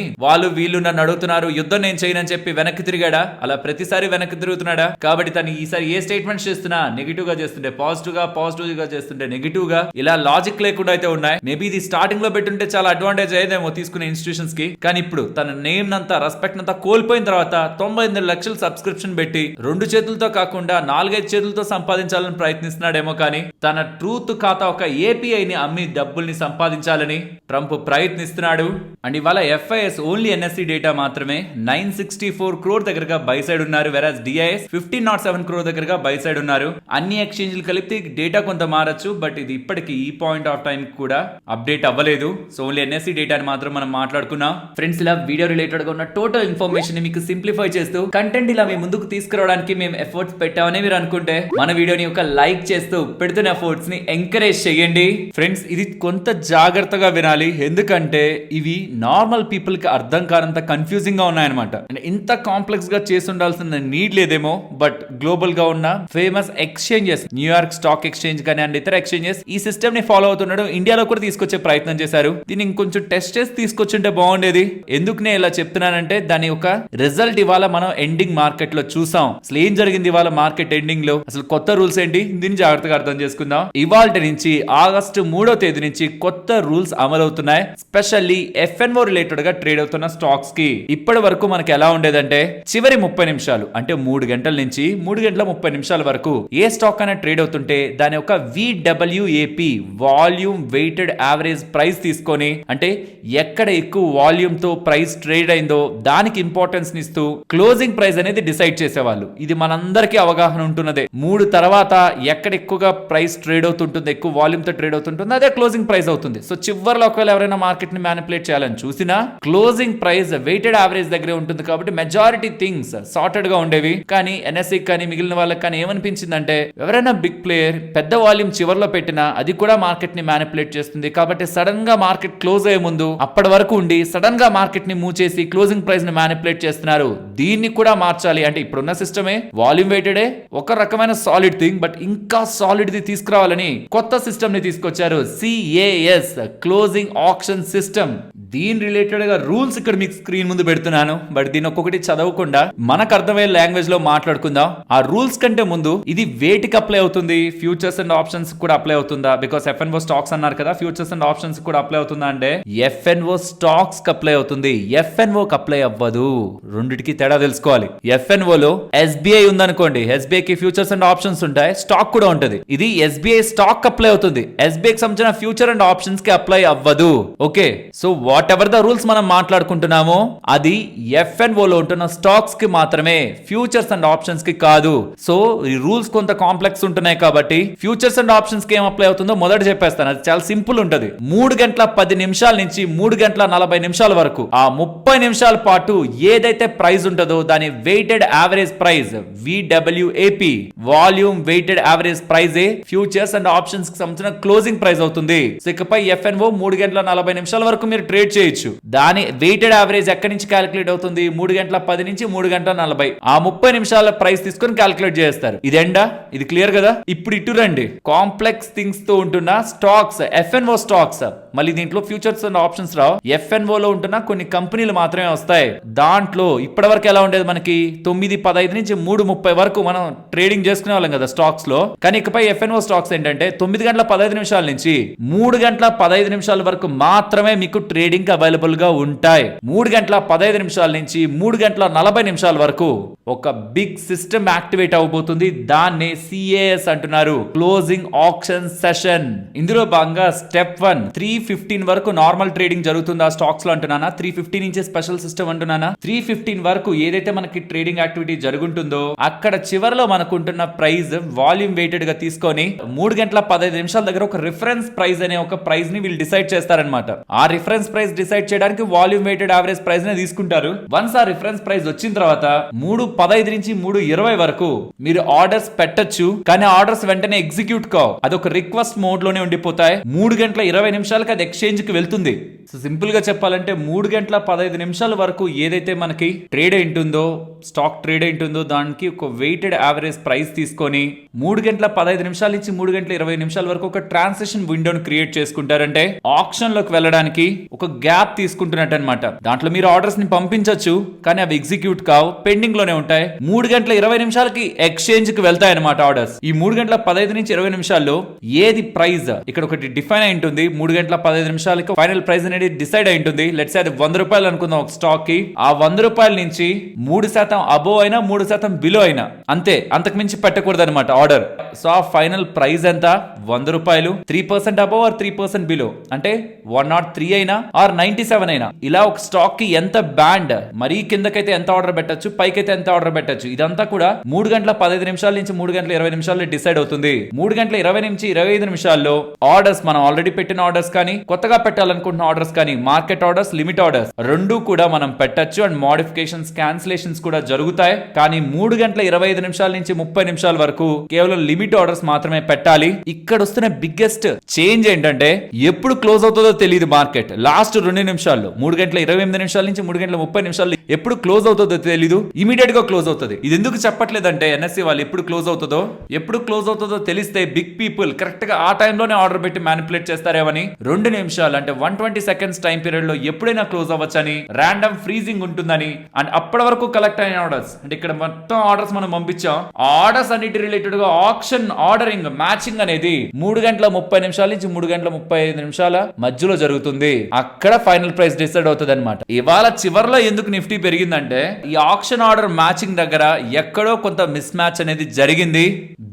వీళ్ళు నన్ను అడుగుతున్నారు, యుద్ధం నేను చేయనని చెప్పి వెనక్కి తిరిగాడా? అలా ప్రతిసారి వెనక్కి తిరుగుతున్నాడా? కాబట్టి తను ఈసారి ఏ స్టేట్మెంట్ చేస్తున్నా నెగిటివ్ గా చేస్తుంటే పాజిటివ్ గా చేస్తుంటే నెగిటివ్ గా, ఇలా లాజిక్ లేకుండా అయితే ఉన్నాయి. మేబీ ఇది స్టార్టింగ్ లో పెట్టుంటే చాలా అడ్వాంటేజ్ అయ్యేదేమో తీసుకునే ఇన్స్టిట్యూషన్స్ కి. కానీ ఇప్పుడు తన నేమ్ నంతా రెస్పెక్ట్ నంతా కోల్పోయిన తర్వాత 98 లక్షలు సబ్స్క్రిప్షన్ పెట్టి 2 చేతులతో కాకుండా 4-5 చేతులతో సంపాదించాలని ప్రయత్నిస్తున్నాడేమో. కానీ తన ట్రూత్ ఖాతా ఒక ఏపీఐని అమ్మి డబ్బుల్ని సంపాదించాలని ట్రంప్ ప్రయత్నిస్తున్నాడు. అండ్ ఇవాళ FIS ఓన్లీ NSE డేటా మాత్రమే 964 crore దగ్గరగా బై సైడ్ ఉన్నారు. వెరాజ్ DIS 1507 crore దగ్గరగా బై సైడ్ ఉన్నారు. అన్ని ఎక్స్చేంజ్లు కలిపి డేటా కొంత మారచ్చు, బట్ ఇది ఇప్పటికి ఈ పాయింట్ ఆఫ్ టైం కూడా అప్డేట్ అవ్వలేదు. సో ఓన్లీ NSE డేటాని మాత్రం మనం మాట్లాడుకున్నాం. ఫ్రెండ్స్, ఇలా వీడియో రిలేటెడ్ గా ఉన్న టోటల్ ఇన్ఫర్మేషన్ ని మీకు సింప్లిఫై చేస్తూ కంటెంట్ ఇలా మీ ముందుకు తీసుకురావడానికి మేము ఎఫర్ట్స్ పెట్టామని మీరు అనుకుంటే మన వీడియోని ఒక లైక్ చేస్తూ పెడుతున్న ఎఫర్ట్స్ ని ఎంకరేజ్ చేయండి. ఫ్రెండ్స్, ఇది కొంత జాగ్రత్తగా వినాలి, ఎందుకంటే ఇవి నార్మల్ పీపుల్ కి అర్థం కానంత కన్ఫ్యూజింగ్ గా ఉన్నాయన్నమాట. ఇంత కాంప్లెక్స్ గా చేసి ఉండాల్సిన నీడ్ లేదేమో, బట్ గ్లోబల్ గా ఉన్న famous exchanges, New York stock exchange కానీ అండ్ ఇతర ఎక్స్చేంజెస్ ఈ సిస్టమ్ ని ఫాలో అవుతున్నాడు. ఇండియాలో కూడా తీసుకొచ్చే ప్రయత్నం చేశారు. దీన్ని ఇంకొంచెం టెస్ట్ చేసి తీసుకొచ్చుంటే బాగుండేది. ఎందుకు నేను ఇలా చెప్తున్నానంటే దాని ఒక రిజల్ట్ ఇవాళ మనం ఎండింగ్ మార్కెట్ లో చూసాం. అసలు ఏం జరిగింది ఇవాళ మార్కెట్ ఎండింగ్ లో, అసలు కొత్త రూల్స్ ఏంటి, దీన్ని జాగ్రత్తగా అర్థం చేసుకుందాం. ఇవాళ నుంచి ఆగస్టు 3వ తేదీ నుంచి కొత్త రూల్స్ అమలవుతున్నాయి. స్పెషల్లీ FNO రిలేటెడ్ గా ట్రేడ్ అవుతున్న స్టాక్స్ కి. ఇప్పటి వరకు మనకి ఎలా ఉండేదంటే చివరి 30 నిమిషాలు అంటే 3 గంటల నుంచి 3 గంటల 30 నిమిషాల వరకు ఏ స్టాక్ అయినా ట్రేడ్ అవుతుంటే దాని యొక్క VWAP volume weighted average price తీసుకొని, అంటే ఎక్కడ ఎక్కువ వాల్యూమ్ తో ప్రైస్ ట్రేడ్ అయిందో దానికి ఇంపార్టెన్స్ ఇస్తూ క్లోజింగ్ ప్రైస్ అనేది డిసైడ్ చేసేవాళ్ళు. ఇది మనందరికీ అవగాహన ఉంటున్నదే. 3 తర్వాత ఎక్కడ ఎక్కువగా ప్రైస్ ట్రేడ్ అవుతుంటుంది, ఎక్కువ వాల్యూమ్ తో ట్రేడ్ అవుతుంటుంది, అదే క్లోజింగ్ ప్రైస్ అవుతుంది. సో చివరిలో ఒకవేళ ఎవరైనా మార్కెట్ ని మ్యానిపులేట్ చేయాలని చూసినా క్లోజింగ్ ప్రైస్ వెయిటెడ్ యావరేజ్ దగ్గరే ఉంటుంది. కాబట్టి మెజారిటీ థింగ్స్ సార్టెడ్ గా ఉండేవి. కానీ NSE కానీ మిగిలిన వాళ్ళకి కానీ ఏమనిపించిందంటే ఎవరైనా బిగ్ ప్లేయర్ పెద్ద వాల్యూమ్ చివరిలో పెట్టినా అది కూడా మార్కెట్ ని మ్యానిపులేట్ చేస్తుంది. కాబట్టి సడన్ గా మార్కెట్ క్లోజ్ అయ్యే ముందు అప్పటి వరకు ఉండి సడన్ గా మార్కెట్ ని మూవ్ చేసి క్లోజింగ్ ప్రైస్ ని మ్యానిపులేట్ చేస్తున్నారు. దీన్ని కూడా మార్చాలి అంటే ఇప్పుడున్న సిస్టమే వాల్యూమ్ వెయిటెడే ఒక రకమైన సాలిడ్ థింగ్, బట్ ఇంకా సాలిడ్ ది తీసుకురావాలని కొత్త సిస్టమ్ ని తీసుకొచ్చారు. CAS closing option system. దీని రిలేటెడ్ గా రూల్స్ ఇక్కడ మీకు స్క్రీన్ ముందు పెడుతున్నాను, బట్ దీని ఒక్కొక్కటి చదవకుండా మనకు అర్థమయ్యే లాంగ్వేజ్ లో మాట్లాడుకుందాం. ఆ రూల్స్ కంటే ముందు ఇది వేటికి అప్లై అవుతుంది, ఫ్యూచర్స్ అండ్ ఆప్షన్స్ కూడా అప్లై అవుతుందా? బికాస్ FNO స్టాక్స్ అన్నారు కదా, ఫ్యూచర్స్ అండ్ ఆప్షన్స్ కూడా అప్లై అవుతుందా అంటే FNO స్టాక్స్ కి అప్లై అవుతుంది, FNO కి అప్లై అవ్వదు. రెండిటికి తేడా తెలుసుకోవాలి. FNO లో SBI ఉందనుకోండి, SBI కి ఫ్యూచర్స్ అండ్ ఆప్షన్స్ ఉంటాయి, స్టాక్ కూడా ఉంటది. ఇది SBI స్టాక్ అప్లై అవుతుంది, SBI కి సంబంధించిన ఫ్యూచర్ అండ్ ఆప్షన్స్ కి అప్లై అవ్వదు. Okay, so what ever the rules మనం మాట్లాడుకుంటున్నామో అది FNO లో ఉంటున్న స్టాక్స్ కి మాత్రమే, ఫ్యూచర్స్ అండ్ ఆప్షన్స్ కి కాదు. సో ఈ రూల్స్ కొంత కాంప్లెక్స్ ఉంటున్నాయి కాబట్టి ఫ్యూచర్స్ అండ్ ఆప్షన్స్ కి ఏం అప్లై అవుతుందో మొదట చెప్పేస్తాను. అది చాలా సింపుల్ ఉంటది. 3 గంటల 10 నిమిషాల నుంచి 3 గంటల 40 నిమిషాల వరకు ఆ 30 నిమిషాల పాటు ఏదైతే ప్రైస్ ఉంటుందో దాని weighted average price VWAP volume weighted average price futures and options కి సంబంధించిన క్లోజింగ్ ప్రైస్ అవుతుంది. సో ఇకపై FNO 3 గంటల 40 నిమిషాల వరకు మీరు ట్రేడ్ చేయొచ్చు. దాని వెయిటెడ్ యావరేజ్ ఎక్కడి నుంచి క్యాలిక్యులేట్ అవుతుంది? 3 గంటల 10 నుంచి 3 గంటల 40 ఆ 30 నిమిషాల ప్రైస్ తీసుకొని క్యాలిక్యులేట్ చేస్తారు. ఇదేండా? ఇది క్లియర్ కదా? ఇప్పుడు ఇటు రండి. కాంప్లెక్స్ థింగ్స్ తో ఉంటున్న స్టాక్స్, FNO స్టాక్స్, మళ్ళీ దీంట్లో futures and options Rao. FNO లో ఉంటున్న కొన్ని కంపెనీలు మాత్రమే వస్తాయి. దాంట్లో ఇప్పటి వరకు ఎలా ఉండేది, మనకి 9:15 నుంచి 3:30 వరకు మనం ట్రేడింగ్ చేసుకునే వాళ్ళం కదా స్టాక్స్ లో. కానీ ఇకపై FNO స్టాక్స్ ఏంటంటే 9 గంటల 15 నిమిషాల నుంచి 3 గంటల 15 నిమిషాల వరకు మాత్రమే మీకు ట్రేడింగ్ అవైలబుల్ గా ఉంటాయి. 3 గంటల 15 నిమిషాల నుంచి 3 గంటల 40 నిమిషాల వరకు ఒక బిగ్ సిస్టమ్ యాక్టివేట్ అవబోతుంది. దాన్ని CAS అంటున్నారు, క్లోజింగ్ ఆప్షన్ సెషన్. ఇందులో భాగంగా స్టెప్ 1 3:15 వరకు నార్మల్ ట్రేడింగ్ జరుగుతుంది ఆ స్టాక్స్ లో అంటున్నానా, 3:15 నుంచి స్పెషల్ సిస్టమ్ అంటున్నానా. 3:15 వరకు ఏదైతే మనకి ట్రేడింగ్ యాక్టివిటీ జరుగుతుందో అక్కడ చివరిలో మనకుంటున్న ప్రైస్ వాల్యూమ్ వెయిటెడ్ గా తీసుకొని 3 గంటల 15 నిమిషాల దగ్గర ఒక రిఫరెన్స్ ప్రైస్ అనే ఒక ప్రైస్ ని వీళ్ళు డిసైడ్ చేస్తారనమాట. ఆ రిఫరెన్స్ ప్రైస్ డిసైడ్ చేయడానికి వాల్యూమ్ వెయిటెడ్ యావరేజ్ ప్రైస్ ని తీసుకుంటారు. వన్స్ ఆ రిఫరెన్స్ ప్రైస్ వచ్చిన తర్వాత 3:15 నుంచి 3:20 వరకు మీరు ఆర్డర్స్ పెట్టొచ్చు. కానీ ఆర్డర్స్ వెంటనే ఎగ్జిక్యూట్ కావు, అదొక రిక్వెస్ట్ మోడ్ లోనే ఉండిపోతాయి. 3 గంటల 20 నిమిషాలకి గంటలకు అది ఎక్స్చేంజ్ కి వెళ్తుంది. సో సింపుల్ గా చెప్పాలంటే 3 గంటల 15 నిమిషాల వరకు ఏదైతే మనకి ట్రేడ్ అయింటుందో, స్టాక్ ట్రేడ్ అయింటుందో దానికి ఒక వెయిటెడ్ యావరేజ్ ప్రైస్ తీసుకొని 3 గంటల 15 నిమిషాల నుంచి 3 గంటల 20 నిమిషాల వరకు ఒక ట్రాన్సాక్షన్ విండోని క్రియేట్ చేసుకుంటారంటే ఆప్షన్ లోకి వెళ్ళడానికి ఒక గ్యాప్ తీసుకుంటున్నట్టు అనమాట. దాంట్లో మీరు ఆర్డర్స్ ని పంపించవచ్చు, కానీ అవి ఎగ్జిక్యూట్ కావు, పెండింగ్ లోనే ఉంటాయి. 3 గంటల 20 నిమిషాలకి ఎక్స్చేంజ్ కి వెళ్తాయి అనమాట ఆర్డర్స్. ఈ 3 గంటల 15 నుంచి 20 నిమిషాల్లో ఏది ప్రైస్ ఇక్కడ ఒకటి డిఫైన్ అయి ఉంటుంది. 3 గంటల 15 నిమిషాలకి ఫైనల్ ప్రైస్ అనేది డిసైడ్ అయి ఉంటుంది. లెట్స్ సే అది 100 రూపాయలు అనుకుందాం ఒక స్టాక్ కి. ఆ 100 రూపాయల నుంచి 3% అబోవ్ అయినా 3% బిలో అయినా అంతే, అంతకు మించి పెట్టకూడదు అనమాట ఆర్డర్. సో ఆ ఫైనల్ ప్రైస్ ఎంత? 100 రూపాయలు. 3% అబోవ్ ఆర్ 3% బిలో అంటే 103 అయినా ఆర్ 97 అయినా, ఇలా ఒక స్టాక్ కి ఎంత బ్యాండ్, మరీ కిందకైతే ఎంత ఆర్డర్ పెట్టచ్చు, పైకైతే ఎంత ఆర్డర్ పెట్టచ్చు, ఇదంతా కూడా 3 గంటల 15 నిమిషాల నుంచి 3 గంటల 20 నిమిషాల్లో డిసైడ్ అవుతుంది. 3 గంటల 20 నుంచి 25 నిమిషాల్లో ఆర్డర్స్, మనం ఆల్రెడీ పెట్టిన ఆర్డర్స్ కానీ కొత్తగా పెట్టాలనుకుంటున్న ఆర్డర్స్ కానీ, మార్కెట్ ఆర్డర్స్, లిమిట్ ఆర్డర్స్ రెండు కూడా మనం పెట్టచ్చు. అండ్ మోడిఫికేషన్స్, క్యాన్సిలేషన్స్ కూడా జరుగుతాయి. కానీ 3 గంటల 25 నిమిషాల నుంచి 30 నిమిషాల వరకు కేవలం లిమిట్ ఆర్డర్స్ మాత్రమే పెట్టాలి. ఇక్కడ వస్తున్న బిగ్గెస్ట్ చేంజ్ ఏంటంటే ఎప్పుడు క్లోజ్ అవుతుందో తెలియదు మార్కెట్. లాస్ట్ 2 నిమిషాల్లో 3 గంటల 28 నిమిషాల నుంచి 3 గంటల 30 నిమిషాలు ఎప్పుడు క్లోజ్ అవుతుందో తెలియదు, ఇమీడియట్ గా క్లోజ్ అవుతుంది. ఇది ఎందుకు చెప్పట్లేదంటే ఎన్ఎస్సి వాళ్ళు ఎప్పుడు క్లోజ్ అవుతుందో తెలిస్తే బిగ్ పీపుల్ కరెక్ట్ గా ఆ టైంలోనే ఆర్డర్ పెట్టి మ్యానిపులేట్ చేస్తారేమని 2 నిమిషాలు అంటే 120 సెకండ్స్ టైం పీరియడ్ లో ఎప్పుడైనా క్లోజ్ అవ్వచ్చని, ర్యాండమ్ ఫ్రీజింగ్ ఉంటుందని, అండ్ అప్పటి వరకు కలెక్ట్ అయిన ఆర్డర్స్ అంటే ఇక్కడ మొత్తం ఆర్డర్స్ మనం పంపించాం. ఆర్డర్స్ అన్నిటి రిలేటెడ్ గా ఆప్షన్ ఆర్డరింగ్ మ్యాచింగ్ అనేది 3 గంటల 30 నిమిషాల నుంచి 3 గంటల 35 నిమిషాల మధ్యలో జరుగుతుంది. అక్కడ ఫైనల్ ప్రైస్ డిసైడ్ అవుతుంది అనమాట. ఇవాళ చివరిలో ఎందుకు నిఫ్టీ పెరిగిందంటే ఈ ఆప్షన్ ఆర్డర్ మ్యాచింగ్ దగ్గర ఎక్కడో కొంత మిస్ మ్యాచ్ అనేది జరిగింది.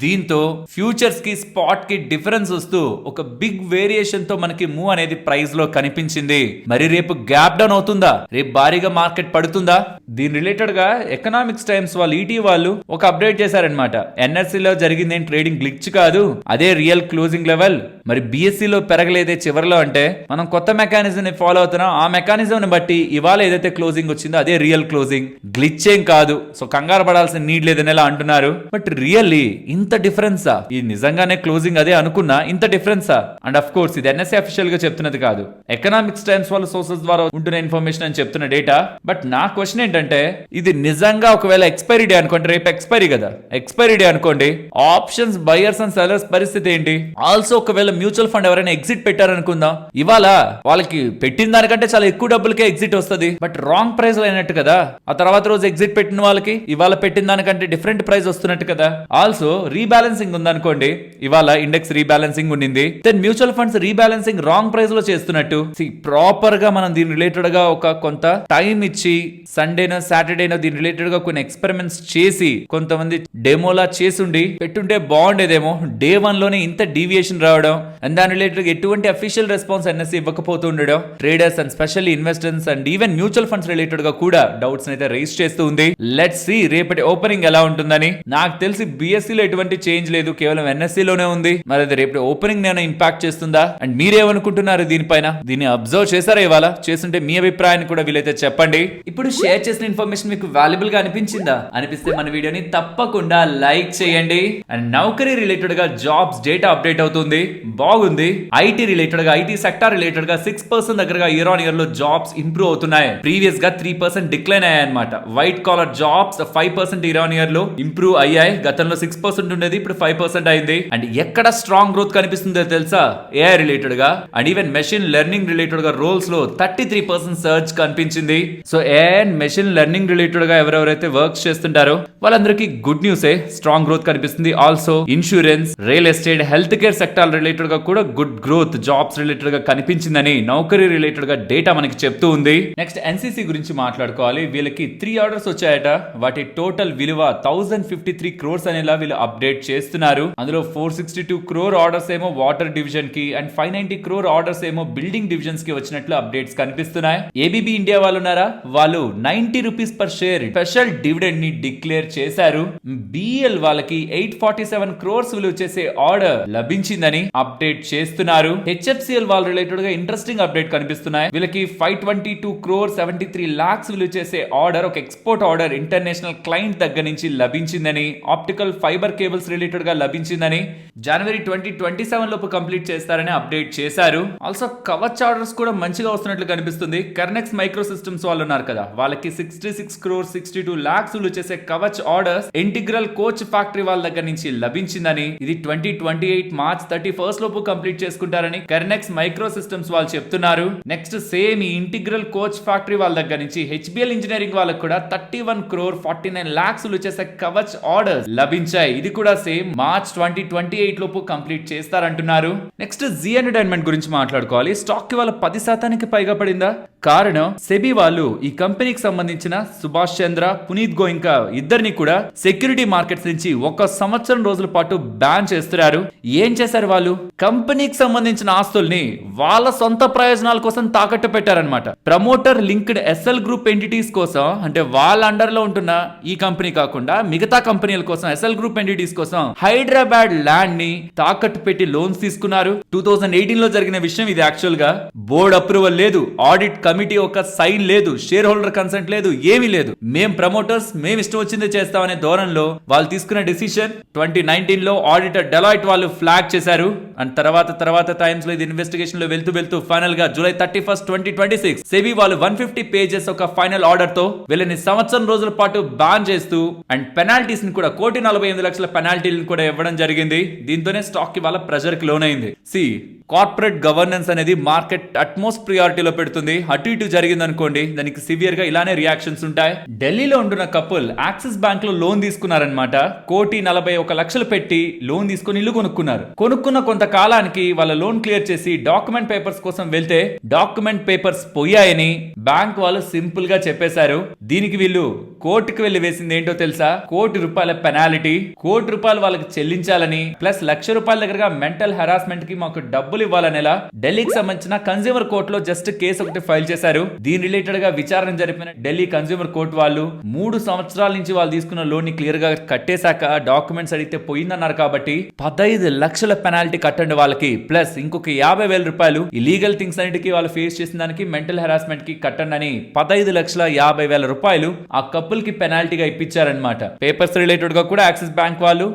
దీంతో ఫ్యూచర్స్ కి స్పాట్ కి డిఫరెన్స్ వస్తూ ఒక బిగ్ వేరియేషన్ తో మనకి మూవ్ అనేది ప్రైస్ లో కనిపించింది. మరి రేపు గ్యాప్ డౌన్ అవుతుందా? రేపు భారీగా మార్కెట్ పడుతుందా? దీని రిలేటెడ్ గా ఎకనామిక్స్ టైమ్స్ వాళ్ళు ఈటీ వాళ్ళు ఒక అప్డేట్ చేశారనమాట. ఎన్ఎస్సి లో జరిగింది ఏం ట్రేడింగ్ గ్లిచ్ కాదు, అదే రియల్ క్లోజింగ్ లెవెల్. మరి బిఎస్సి లో పెరగలేదే చివరిలో అంటే మనం కొత్త మెకానిజం ని ఫాలో అవుతున్నాం. ఆ మెకానిజం ని బట్టి ఇవాళ ఏదైతే క్లోజింగ్ వచ్చిందో అదే రియల్ క్లోజింగ్, గ్లిచ్ ఏం కాదు. సో కంగారు పడాల్సిన నీడ్ లేదని ఎలా అంటున్నారు. బట్ రియల్లీ ఇంత డిఫరెన్సా? ఇది నిజంగానే క్లోజింగ్ అదే అనుకున్నా, ఇంత డిఫరెన్సా? అండ్ అఫ్ కోర్స్ ఇది ఎన్ఎస్సి అఫీషియల్ గా చెప్తున్నది కాదు, ఎకనామిక్స్ టైమ్స్ వాళ్ళ సోర్సెస్ ద్వారా ఉంటున్న ఇన్ఫర్మేషన్ అని చెప్తున్న డేటా. బట్ నా క్వశ్చన్ ఏంటంటే ఇది నిజంగా ఒకవేళ ఎక్స్పైరీ డే అనుకోండి, రేపు ఎక్స్పైరీ కదా, ఎక్స్పైరీ డే అనుకోండి, ఆప్షన్స్ బయర్స్ అండ్ సెలర్స్ పరిస్థితి ఏంటి? ఆల్సో ఒకవేళ మ్యూచువల్ ఫండ్ ఎవరైనా ఎగ్జిట్ పెట్టారనుకుందాం, ఇవాళ వాళ్ళకి పెట్టిన దానికంటే చాలా ఎక్కువ డబ్బులకే ఎగ్జిట్ వస్తుంది. బట్ రాంగ్ ప్రైస్ అయినట్టు కదా. ఆ తర్వాత రోజు ఎగ్జిట్ పెట్టిన వాళ్ళకి ఇవాళ పెట్టిన దానికంటే డిఫరెంట్ ప్రైస్ వస్తున్నట్టు కదా. ఆల్సో రీబ్యాలెన్సింగ్ ఉందనుకోండి, ఇవాళ ఇండెక్స్ రీబ్యాలెన్సింగ్ ఉండింది, then mutual funds rebalancing wrong price లో చేస్తున్నట్టు. ప్రాపర్ గా మనం దీని రిలేటెడ్ గా ఒక కొంత టైం ఇచ్చి సండేనో సాటర్డేనో దీని రిలేటెడ్ గా కొన్ని ఎక్స్పెరిమెంట్స్ చేసి కొంతమంది డెమోలా చేసుండి పెట్టుంటే బాగుండేదేమో. డే 1 లోనే ఇంత డీవియేషన్ రావడం అండ్ దాని రిలేటెడ్ గా ఎటువంటి అఫీషియల్ రెస్పాన్స్ ఎన్ఎస్సి ఇవ్వకపోతూ ఉండడం traders and specially investors and even mutual funds related గా కూడా డౌట్స్ అయితే రైజ్ చేస్తూ ఉంది. లెట్స్ సీ రేపటి ఓపెనింగ్ ఎలా ఉంటుందని. నాకు తెలిసి బిఎస్సి లో ఎటువంటి చేంజ్ లేదు, కేవలం ఎన్ఎస్సి లోనే ఉంది. మరి అది రేపటి ఓపెనింగ్ నేను ఇంపాక్ట్ చేస్తుందా? అండ్ మీరేమనుకుంటున్నారు దీనిపైన? దీన్ని అబ్జర్వ్ చేశారా? ఇవాళ చేస్తుంటే మీ అభిప్రాయాన్ని కూడా వీలైతే చెప్పండి. ఇప్పుడు షేర్ చేసిన ఇన్ఫర్మేషన్ మీకు వాల్యుబుల్ గా అనిపించిందా? అనిపిస్తే మన వీడియోని తప్పకుండా లైక్ చేయండి. అండ్ నౌకరీ రిలేటెడ్ గా జాబ్స్ డేటా అప్డేట్ అవుతుంది, బాగుంది. ఐటీ రిలేటెడ్ గా, ఐటీ సెక్టార్ రిలేటెడ్ గా 6% దగ్గరగా ఇయర్ ఆన్ ఇయర్ లో జాబ్స్ ఇంప్రూవ్ అవుతున్నాయి. ప్రీవియస్ గా 3% డిక్లైన్ అయ్యాయి అనమాట. White collar jobs 5% year on year లో ఇంప్రూవ్ అయ్యాయి. గతంలో 6% ఉండేది, ఇప్పుడు 5% అయింది. అండ్ ఎక్కడ స్ట్రాంగ్ గ్రోత్ కనిపిస్తుందో తెలుసా? ఏఐ రిలేటెడ్ గా and even machine learning related గా రోల్స్ లో 33% సర్చ్ కనిపించింది. So AI and machine learning related గా ఎవరెవరైతే వర్క్స్ చేస్తుంటారో వాళ్ళందరికీ గుడ్ న్యూస్, స్ట్రాంగ్ గ్రోత్ కనిపిస్తుంది. Also insurance, real estate, health care sector related గా కూడా గుడ్ గ్రోత్ జాబ్స్ రిలేటెడ్ గా కనిపించిందని నౌకరీ రిలేటెడ్ గా డేటా మనకి చెప్తూ ఉంది. నెక్స్ట్ ఎన్సీసీ గురించి మాట్లాడుకోవాలి. వీళ్ళకి 3 ఆర్డర్స్ వచ్చాయట. వాటి టోటల్ విలువ 1053 crores అనేలా వీళ్ళు అప్డేట్ చేస్తున్నారు. అందులో 462 crore ఆర్డర్స్ ఏమో వాటర్ డివిజన్ కి అండ్ 590 crore ఆర్డర్స్ ఏమో బిల్డింగ్ డివిజన్స్ కి వచ్చినట్లు అప్డేట్స్ కనిపిస్తున్నాయి. ఏబీబీ ఇండియా వాళ్ళు ఉన్నారా, వాళ్ళు 90 rupees per share special dividend ని డిక్లేర్ చేశారు. బిఎల్ వాళ్ళకి 847 crores విలువ చేసే ఆర్డర్ లభించిందని అప్డేట్ చేస్తున్నారు. హెచ్ఎఫ్సిఎల్ వాళ్ళ రిలేటెడ్ గా ఇంట్రెస్టింగ్ అప్డేట్ కనిపిస్తున్నాయి. వీళ్ళకి 522 crore 73 lakhs రిలీవ్ చేసే ఆర్డర్ ఒక ఎక్స్పోర్ట్ ఆర్డర్ ఇంటర్నేషనల్ క్లయింట్ దగ్గర నుంచి లభించిందని, ఆప్టికల్ ఫైబర్ కేబుల్స్ రిలేటెడ్ గా లభించిందని, జనవరి 2027 లోపు కంప్లీట్ చేస్తారని అప్డేట్ చేశారు. ఆల్సో కవచ్ ఆర్డర్స్ కూడా మంచిగా వస్తున్నట్లు కనిపిస్తుంది. కర్నెక్స్ మైక్రో సిస్టమ్స్ వాళ్ళు ఉన్నారు కదా, వాళ్ళకి 66 crore 62 lakhs రిలీవ్ చేసే Kavach orders integral coach factory వాళ్ళ దగ్గర నుంచి లభించిందని, ఇది 2028 March 31 లోపు కంప్లీట్ చేసుకుంటారని కర్నెక్స్ మైక్రో సిస్టమ్స్ వాళ్ళు చెప్తున్నారు. నెక్స్ట్ సేమ్ ఈ ఇంటిగ్రల్ కోచ్ ఫ్యాక్టరీ వాళ్ళ దగ్గర నుంచి హెచ్బిఎల్ ఇంజనీరింగ్ వాళ్ళకి కూడా 31 crore 49 lakhs రిలీవ్ చేసే కవచ్ ఆర్డర్స్ లభించాయి. ఇది కూడా సేమ్ మార్చ్ 2028 లోపు కంప్లీట్ చేస్తారంటున్నారు. నెక్స్ట్ జీ ఎంటర్టైన్మెంట్ గురించి మాట్లాడుకోవాలి. స్టాక్ కి వాళ్ళ 10% పైగా పడిందా? కారణం సెబీ వాళ్ళు ఈ కంపెనీకి సంబంధించిన సుభాష్ చంద్ర, పునీత్ గోయింకా ఇద్దరిని కూడా సెక్యూరిటీ మార్కెట్స్ నుంచి 1 సంవత్సరం రోజుల పాటు బ్యాన్ చేస్తున్నారు. ఏం చేశారు వాళ్ళు? కంపెనీకి సంబంధించిన ఆస్తుల్ని వాళ్ళ సొంత ప్రయోజనాల కోసం తాకట్టు పెట్టారనమాట. Promoter linked SL group entities కోసం, అంటే వాళ్ళ అండర్ లో ఉంటున్న ఈ కంపెనీ కాకుండా మిగతా కంపెనీల కోసం, ఎస్ఎల్ గ్రూప్ ఎంటిటీస్ కోసం హైదరాబాద్ ల్యాండ్ ని తాకట్టు పెట్టి లోన్స్ తీసుకున్నారు. 2018 లో జరిగిన విషయం ఇది. యాక్చువల్ గా బోర్డ్ అప్రూవల్ లేదు, ఆడిట్ కమిటీ ఒక సైన్ లేదు, షేర్ హోల్డర్ కన్సెంట్ లేదు, ఏమీ లేదు. మేం ప్రమోటర్స్ మేము ఇష్టం వచ్చింది చేస్తామనే ధోరణిలో వాళ్ళు తీసుకున్న డిసిషన్ 2019 లో ఆడిటర్ డెలాయిట్ వాళ్ళు ఫ్లాగ్ చేశారు. అండ్ తర్వాత టైమ్స్ లో ఇది ఇన్వెస్టిగేషన్ లో వెళ్తూ ఫైనల్ గా జూలై 31, 2026 సెబీ వాళ్ళు 150 pages ఒక ఫైనల్ ఆర్డర్ తో వీళ్ళని సంవత్సరం రోజుల పాటు బ్యాన్ చేస్తూ అండ్ పెనాల్టీస్ ని కూడా 1,45,00,000 పెనాల్టీలను కూడా ఇవ్వడం జరిగింది. దీంతోనే స్టాక్ కి వాళ్ళ ప్రెజర్ కి లోన్ అయింది. కార్పొరేట్ గవర్నెన్స్ అనేది మార్కెట్ అట్మోస్ట్ ప్రియారిటీలో పెడుతుంది. అటు ఇటు జరిగింది అనుకోండి, దానికి సివియర్ గా ఇలానే రియాక్షన్స్ ఉంటాయి. ఢిల్లీలో ఉంటున్న కపుల్ యాక్సిస్ బ్యాంక్ లో లోన్ తీసుకున్నారనమాట. 1,41,00,000 పెట్టి లోన్ తీసుకుని ఇల్లు కొనుక్కున్న కొంతకాలానికి వాళ్ళ లోన్ క్లియర్ చేసి డాక్యుమెంట్ పేపర్స్ కోసం వెళ్తే డాక్యుమెంట్ పేపర్స్ పోయాయని బ్యాంక్ వాళ్ళు సింపుల్ గా చెప్పేశారు. దీనికి వీళ్ళు కోర్టుకు వెళ్లి వేసింది ఏంటో తెలుసా? ₹1,00,000 పెనాల్టీ. ₹1,00,000 వాళ్ళకి చెల్లించాలని, ప్లస్ ₹1,00,000 దగ్గరగా మెంటల్ హెరాస్మెంట్ కి మాకు డబ్బులు ఇవ్వాలనేలా ఢిల్లీకి సంబంధించిన కన్స్యూమర్ కోర్టులో జస్ట్ కేసు ఒకటి ఫైల్ చేశారు. దీని రిలేటెడ్ గా విచారణ జరిపిన ఢిల్లీ కన్స్యూమర్ కోర్టు వాళ్ళు 3 సంవత్సరాల నుంచి వాళ్ళు తీసుకున్న లోన్ ని క్లియర్ గా కట్టేశాక డాక్యుమెంట్స్ అడిగితే పోయిందన్నారు కాబట్టి 15 లక్షల పెనాల్టీ కట్టండి వాళ్ళకి, ప్లస్ ఇంకొక ₹50,000 ఈ లీగల్ థింగ్స్ అన్నిటికీ వాళ్ళు ఫేస్ చేసిన దానికి మెంటల్ హెరాస్మెంట్ కి కట్టండి అని 15,50,000 ఆ కపుల్ కి పెనాల్టీగా ఇప్పించారనమాట. పేపర్స్ రిలేటెడ్ గా కూడా యాక్సిస్ బ్యాంక్ వాళ్ళు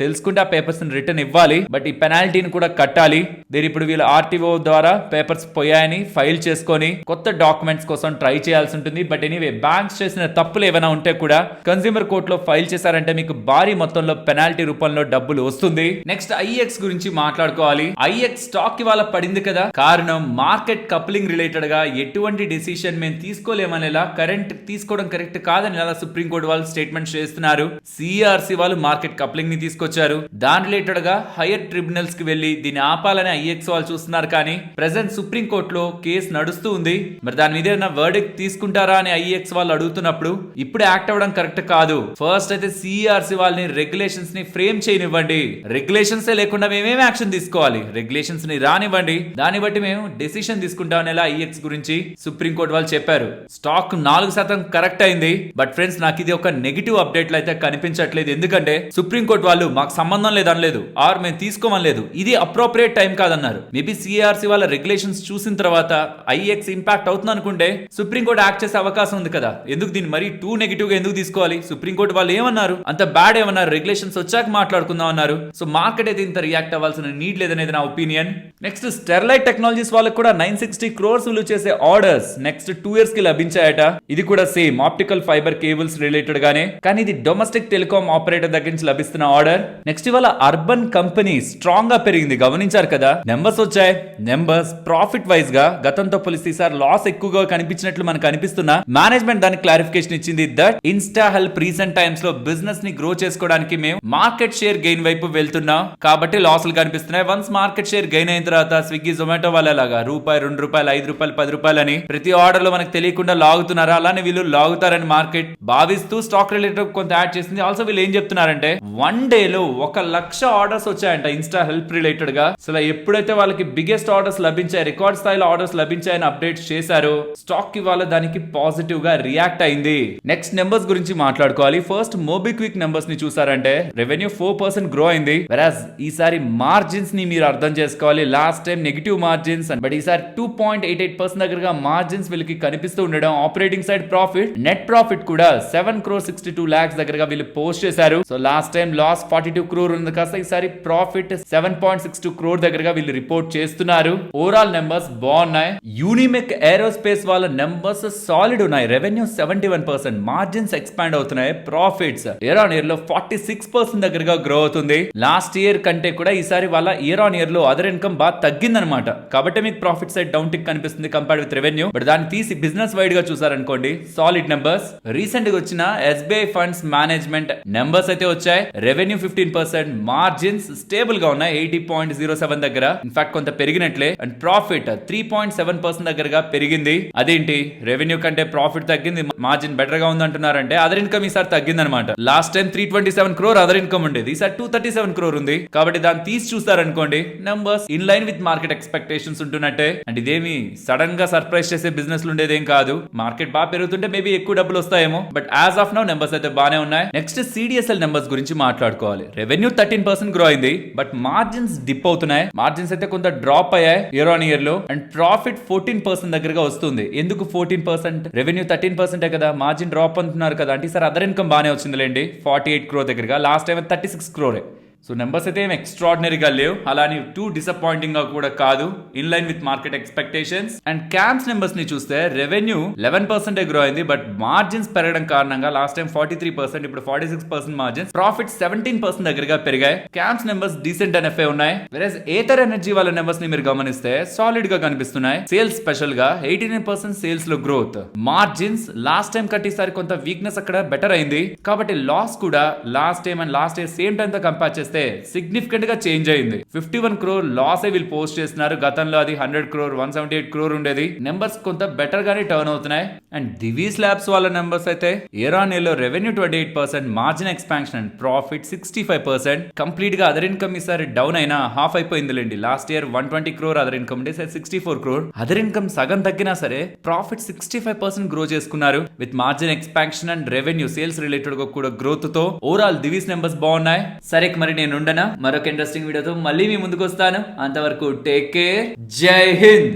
తెలుసుకుంటే ఆ పేపర్స్ రిటర్న్ ఇవ్వాలి, బట్ ఈ పెనాల్టీని కూడా కట్టాలి. దీని ఇప్పుడు వీళ్ళు ఆర్టీఓ ద్వారా పేపర్స్ పోయాయని ఫైల్ చేసుకొని కొత్త డాక్యుమెంట్స్ కోసం ట్రై చేయాల్సి ఉంటుంది. బట్ ఎనీవే బ్యాంక్స్ చేసిన తప్పులు ఏమైనా ఉంటే కూడా కన్స్యూమర్ కోర్టులో ఫైల్ చేశారంటే మీకు భారీ మొత్తంలో పెనాల్టీ రూపంలో డబ్బులు వస్తుంది. నెక్స్ట్ ఐఎక్స్ గురించి మాట్లాడుకోవాలి. ఐఎక్స్ స్టాక్ కి వాళ్ళ పడింది కదా, కారణం మార్కెట్ కప్లింగ్ రిలేటెడ్ గా ఎటువంటి డిసిషన్ మేము తీసుకోలేమనేలా, కరెంట్ తీసుకోవడం కరెక్ట్ కాదని అలా సుప్రీం కోర్టు వాళ్ళు స్టేట్మెంట్ చేస్తున్నారు. సిఆర్సి వాళ్ళు మార్కెట్ కప్లింగ్ ని తీసుకొచ్చారు. దాని రిలేటెడ్ గా హైయర్ ట్రిబ్యునల్స్ కి వెళ్లి దీన్ని ఆపాలని ఐఎక్స్ వాళ్ళు చూస్తున్నారు. కానీ ప్రెసెంట్ సుప్రీం కోర్టులో కేసు నడుస్తూ ఉంది. మరి దాని మీద ఏదైనా వర్డిక్ట్ తీసుకుంటారా అని ఐఎక్స్ వాళ్ళు అడుగుతున్నప్పుడు ఇప్పుడు యాక్ట్ అవ్వడం కరెక్ట్ కాదు. ఫస్ట్ అయితే సిఆర్సి వాళ్ళని రెగ్యులేషన్స్ ని ఫ్రేమ్ చేయనివ్వండి. రెగ్యులేషన్స్ లేకుండా మేమేం యాక్షన్ తీసుకోవాలి? రెగ్యులేషన్స్ ని రానివ్వండి, దాన్ని బట్టి మేము డెసిషన్ తీసుకుంటామని ఐఎక్స్ గురించి సుప్రీం కోర్టు వాళ్ళు చెప్పారు. స్టాక్ 4% కరెక్ట్ అయింది. బట్ ఫ్రెండ్స్, నాకు ఇది ఒక నెగిటివ్ అప్డేట్లు అయితే కనిపించట్లేదు. ఎందుకంటే సుప్రీం కోర్టు వాళ్ళు మాకు సంబంధం లేదనలేదు, ఆర్ మేము తీసుకోమనలేదు, ఇది అప్రోప్రియేట్ టైం కాదన్నారు. మేబీ సిఆర్సి వాళ్ళ రెగ్యులేషన్స్ చూసిన తర్వాత ఐఎక్స్ ఇంపాక్ట్ అవుతుంది అనుకుంటే సుప్రీం కోర్టు యాక్ట్ చేసే అవకాశం ఉంది కదా. ఎందుకు దీన్ని మరీ టూ నెగిటివ్ గా ఎందుకు తీసుకోవాలి? సుప్రీం కోర్టు వాళ్ళు ఏమన్నారు? అంత బ్యాడ్ ఏమన్నారు? రెగ్యులేషన్స్ వచ్చాక మాట్లాడుకుందాం అన్నారు. సో మార్కెట్ అయితే ఇంత రియాక్ట్ అవ్వాల్సిన నీడ్ లేదనేది నా ఒపీనియన్. నెక్స్ట్ స్టెర్లైట్ టెక్నాలజీస్ వాళ్ళకి కూడా 960 crores విలువ చేసే ఆర్డర్స్ నెక్స్ట్ 2 years కి లభించాయట. ఇది కూడా same optical fibre cables related గానే, కానీ ఇది డొమెస్టిక్ టెలికాం ఆపరేటర్ దగ్గర నుంచి లభిస్తున్న ఆర్డర్. నెక్స్ట్ ఇవాళ అర్బన్ కంపెనీ స్ట్రాంగ్ గా పెరిగింది, గమనించారు కదా. నెంబర్స్ వచ్చాయి. నెంబర్స్ ప్రాఫిట్ వైజ్ గా గతంతో పోలిస్తే ఈసారి లాస్ ఎక్కువగా కనిపించినట్లు మనకు అనిపిస్తున్నా మేనేజ్మెంట్ దానికి క్లారిఫికేషన్ ఇచ్చింది that Insta help recent times లో బిజినెస్ ని గ్రో చేసుకోవడానికి మేము మార్కెట్ షేర్ గెయిన్ వైపు వెళ్తున్నాం కాబట్టి లాసులు కనిపిస్తున్నాయి. వన్స్ మార్కెట్ షేర్ గెయిన్ అయిన తర్వాత స్విగ్గీ జొమాటో వాళ్ళలాగా ₹1, ₹2, ₹5, ₹10 అని ప్రతి ఆర్డర్ లో మనకు తెలియకుండా లాగుతున్నారు. అలానే వీళ్ళు లాగుతారని మార్కెట్ భావిస్తూ స్టాక్ రిలేటెడ్ కొంత యాడ్ చేసింది. ఆల్సో వీళ్ళు ఏం చెప్తున్నారంటే 1 day లో 1,00,000 ఆర్డర్స్ వచ్చాయంట ఇన్స్టా హెల్ప్ రిలేటెడ్ గా. అసలు ఎప్పుడైతే వాళ్ళకి బిగ్గెస్ట్ ఆర్డర్స్ లభించాయి, రికార్డ్ స్థాయిలో ఆర్డర్స్ లభించాయని అప్డేట్స్ చేశారు, స్టాక్ ఇవాళ దానికి పాజిటివ్ గా రియాక్ట్ అయింది. నెక్స్ట్ నెంబర్స్ గురించి మాట్లాడుకోవాలి. ఫస్ట్ మోబిక్విక్ నెంబర్స్ ని చూసారంటే రెవెన్యూ 4% గ్రో అయింది. వెరాజ్ ఈసారి మార్జిన్స్ ని మీరు అర్థం చేసుకోవాలి. Last time negative margins, but ఈసారి 2.88% దగ్గరగా మార్జిన్స్ వీళ్ళకి కనిపిస్తూ ఉండడం. Operating side profit, net profit కూడా 7.62 crore దగ్గరగా వీళ్ళు పోస్ట్ చేశారు. So last time loss 42 crore ఉంది కాస్త ఈసారి ప్రాఫిట్ 7.62 crore దగ్గరగా వీళ్ళు రిపోర్ట్ చేస్తున్నారు. ఓవరాల్ నెంబర్స్ బాగున్నాయి. యూనిమెక్ ఏరోస్పేస్ వాళ్ళ నెంబర్స్ సాలిడ్ ఉన్నాయి. రెవెన్యూ 71%, మార్జిన్స్ ఎక్స్పాండ్ అవుతున్నాయి. ప్రాఫిట్స్ ఇయర్ ఆన్ ఇయర్ లో 46% దగ్గరగా గ్రో అవుతుంది. లాస్ట్ ఇయర్ కంటే కూడా ఈసారి వాళ్ళ ఇయర్ ఆన్ ఇయర్ లో అదర్ ఇన్కమ్ బాగా తగ్గిందనమాట. కాబట్టి మీకు ప్రాఫిట్ సైడ్ డౌన్ టిక్ కనిపిస్తుంది కంపేర్డ్ విత్ రెవెన్యూ. బట్ దాన్ని తీసి బిజినెస్ వైడ్ గా చూసారనుకోండి, సాలిడ్ నెంబర్స్. రీసెంట్ గా వచ్చిన ఎస్బీఐ ఫండ్స్ మేనేజ్మెంట్ నెంబర్స్ అయితే వచ్చాయి. రెవెన్యూ 15%, మార్జిన్స్ స్టేబుల్ గా ఉన్నాయి 80.07 దగ్గర. ఇన్ఫాక్ట్ కొంత పెరిగినట్లే. అండ్ ప్రాఫిట్ 3.7% దగ్గరగా పెరిగింది. అదేంటి రెవెన్యూ కంటే ప్రాఫిట్ తగ్గింది, మార్జిన్ బెటర్ గా ఉంది అంటున్నారంటే అదర్ ఇన్కమ్ ఈసారి తగ్గింది అనమాట. Last time 327 crore other income ఉండేది, ఈసారి 237 crore ఉంది. కాబట్టి దాన్ని తీసి చూస్తారనుకోండి, numbers in line with market expectations ఉంటున్నట్టే. అండ్ ఇదేమి సడన్ గా సర్ప్రైజ్ చేసే బిజినెస్ ఉండేదేం కాదు. మార్కెట్ బాగా పెరుగుతుంటే మేబీ ఎక్కువ డబ్బులు వస్తాయేమో, but as of now numbers అయితే బానే ఉన్నాయి. నెక్స్ట్ సిడిఎస్ఎల్ నెంబర్స్ గురించి మాట్లాడుకోవాలి. రెవెన్యూ 13% గ్రో అయింది, బట్ మార్జిన్స్ డిప్ అవుతున్నాయి. మార్జిన్స్ అయితే కొంత డ్రాప్ అయ్యాయి ఇయర్ ఆన్ ఇయర్ లో. అండ్ ప్రాఫిట్ 14% దగ్గరగా వస్తుంది. ఎందుకు 14%? రెవెన్యూ 13% కదా, మార్జిన్ డ్రాప్ అంటున్నారు కదా అంటే సార్ అదర్ ఇన్కమ్ బానే వచ్చిందిలేండి 48 crore దగ్గరగా. Last time 36 crore. So numbers అయితే ఏం ఎక్స్ట్రాడినరీగా లేవు, అలాని టూ డిసప్పాయింటింగ్ గా కూడా కాదు, in line with market expectations. And camps numbers ని చూస్తే రెవెన్యూ 11% గ్రో అయింది, బట్ మార్జిన్స్ పెరగడం కారణంగా లాస్ట్ టైం 43%, ఇప్పుడు 46% మార్జిన్స్. ప్రాఫిట్ 17% దగ్గరగా పెరిగాయి. క్యాంప్స్ నెంబర్స్ డీసెంట్ ఎన్ఎఫ్ఏ ఉన్నాయి. వెరస్ ఏథర్ ఎనర్జీ వాళ్ళ నెంబర్స్ ని మీరు గమనిస్తే సాలిడ్ గా కనిపిస్తున్నాయి. సేల్స్ స్పెషల్ గా 89% సేల్స్ లో గ్రోత్. మార్జిన్స్ లాస్ట్ టైం కట్టి ఈసారి కొంత వీక్నెస్ అక్కడ బెటర్ అయింది. కాబట్టి లాస్ కూడా last time and last year same time తో కంపేర్ చేస్తే సిగ్నిఫికెంట్ గా చేంజ్ అయింది. 51 crore లాస్ వీళ్ళు పోస్ట్ చేస్తున్నారు. గతంలో అది 100 crore 178 crore ఉండేది. నెంబర్స్ కొంత బెటర్ గానే టర్న్ అవుతున్నాయి. అండ్ దివీస్ ల్యాబ్స్ వాళ్ళ నెంబర్స్ అయితే ఇయర్ ఆన్ ఇయర్ లో revenue 28%, margin expansion and profit 65%. Complete గా అదర్ ఇన్కమ్ ఈసారి డౌన్ అయినా హాఫ్ అయిపోయిందిలేండి. Last year 120 crore other income ఉంటే 64 crore. అదర్ ఇన్కమ్ సగం తగ్గినా సరే ప్రాఫిట్ 65% గ్రో చేసుకున్నారు. With margin expansion and revenue sales related గా కూడా గ్రోత్ తో ఓవరాల్ దివీస్ నెంబర్స్ బాగున్నాయి. సరే మరి నేను ఉండనా, మరొక ఇంట్రెస్టింగ్ వీడియోతో మళ్ళీ మీ ముందుకు వస్తాను. అంతవరకు టేక్ కేర్, జై హింద్.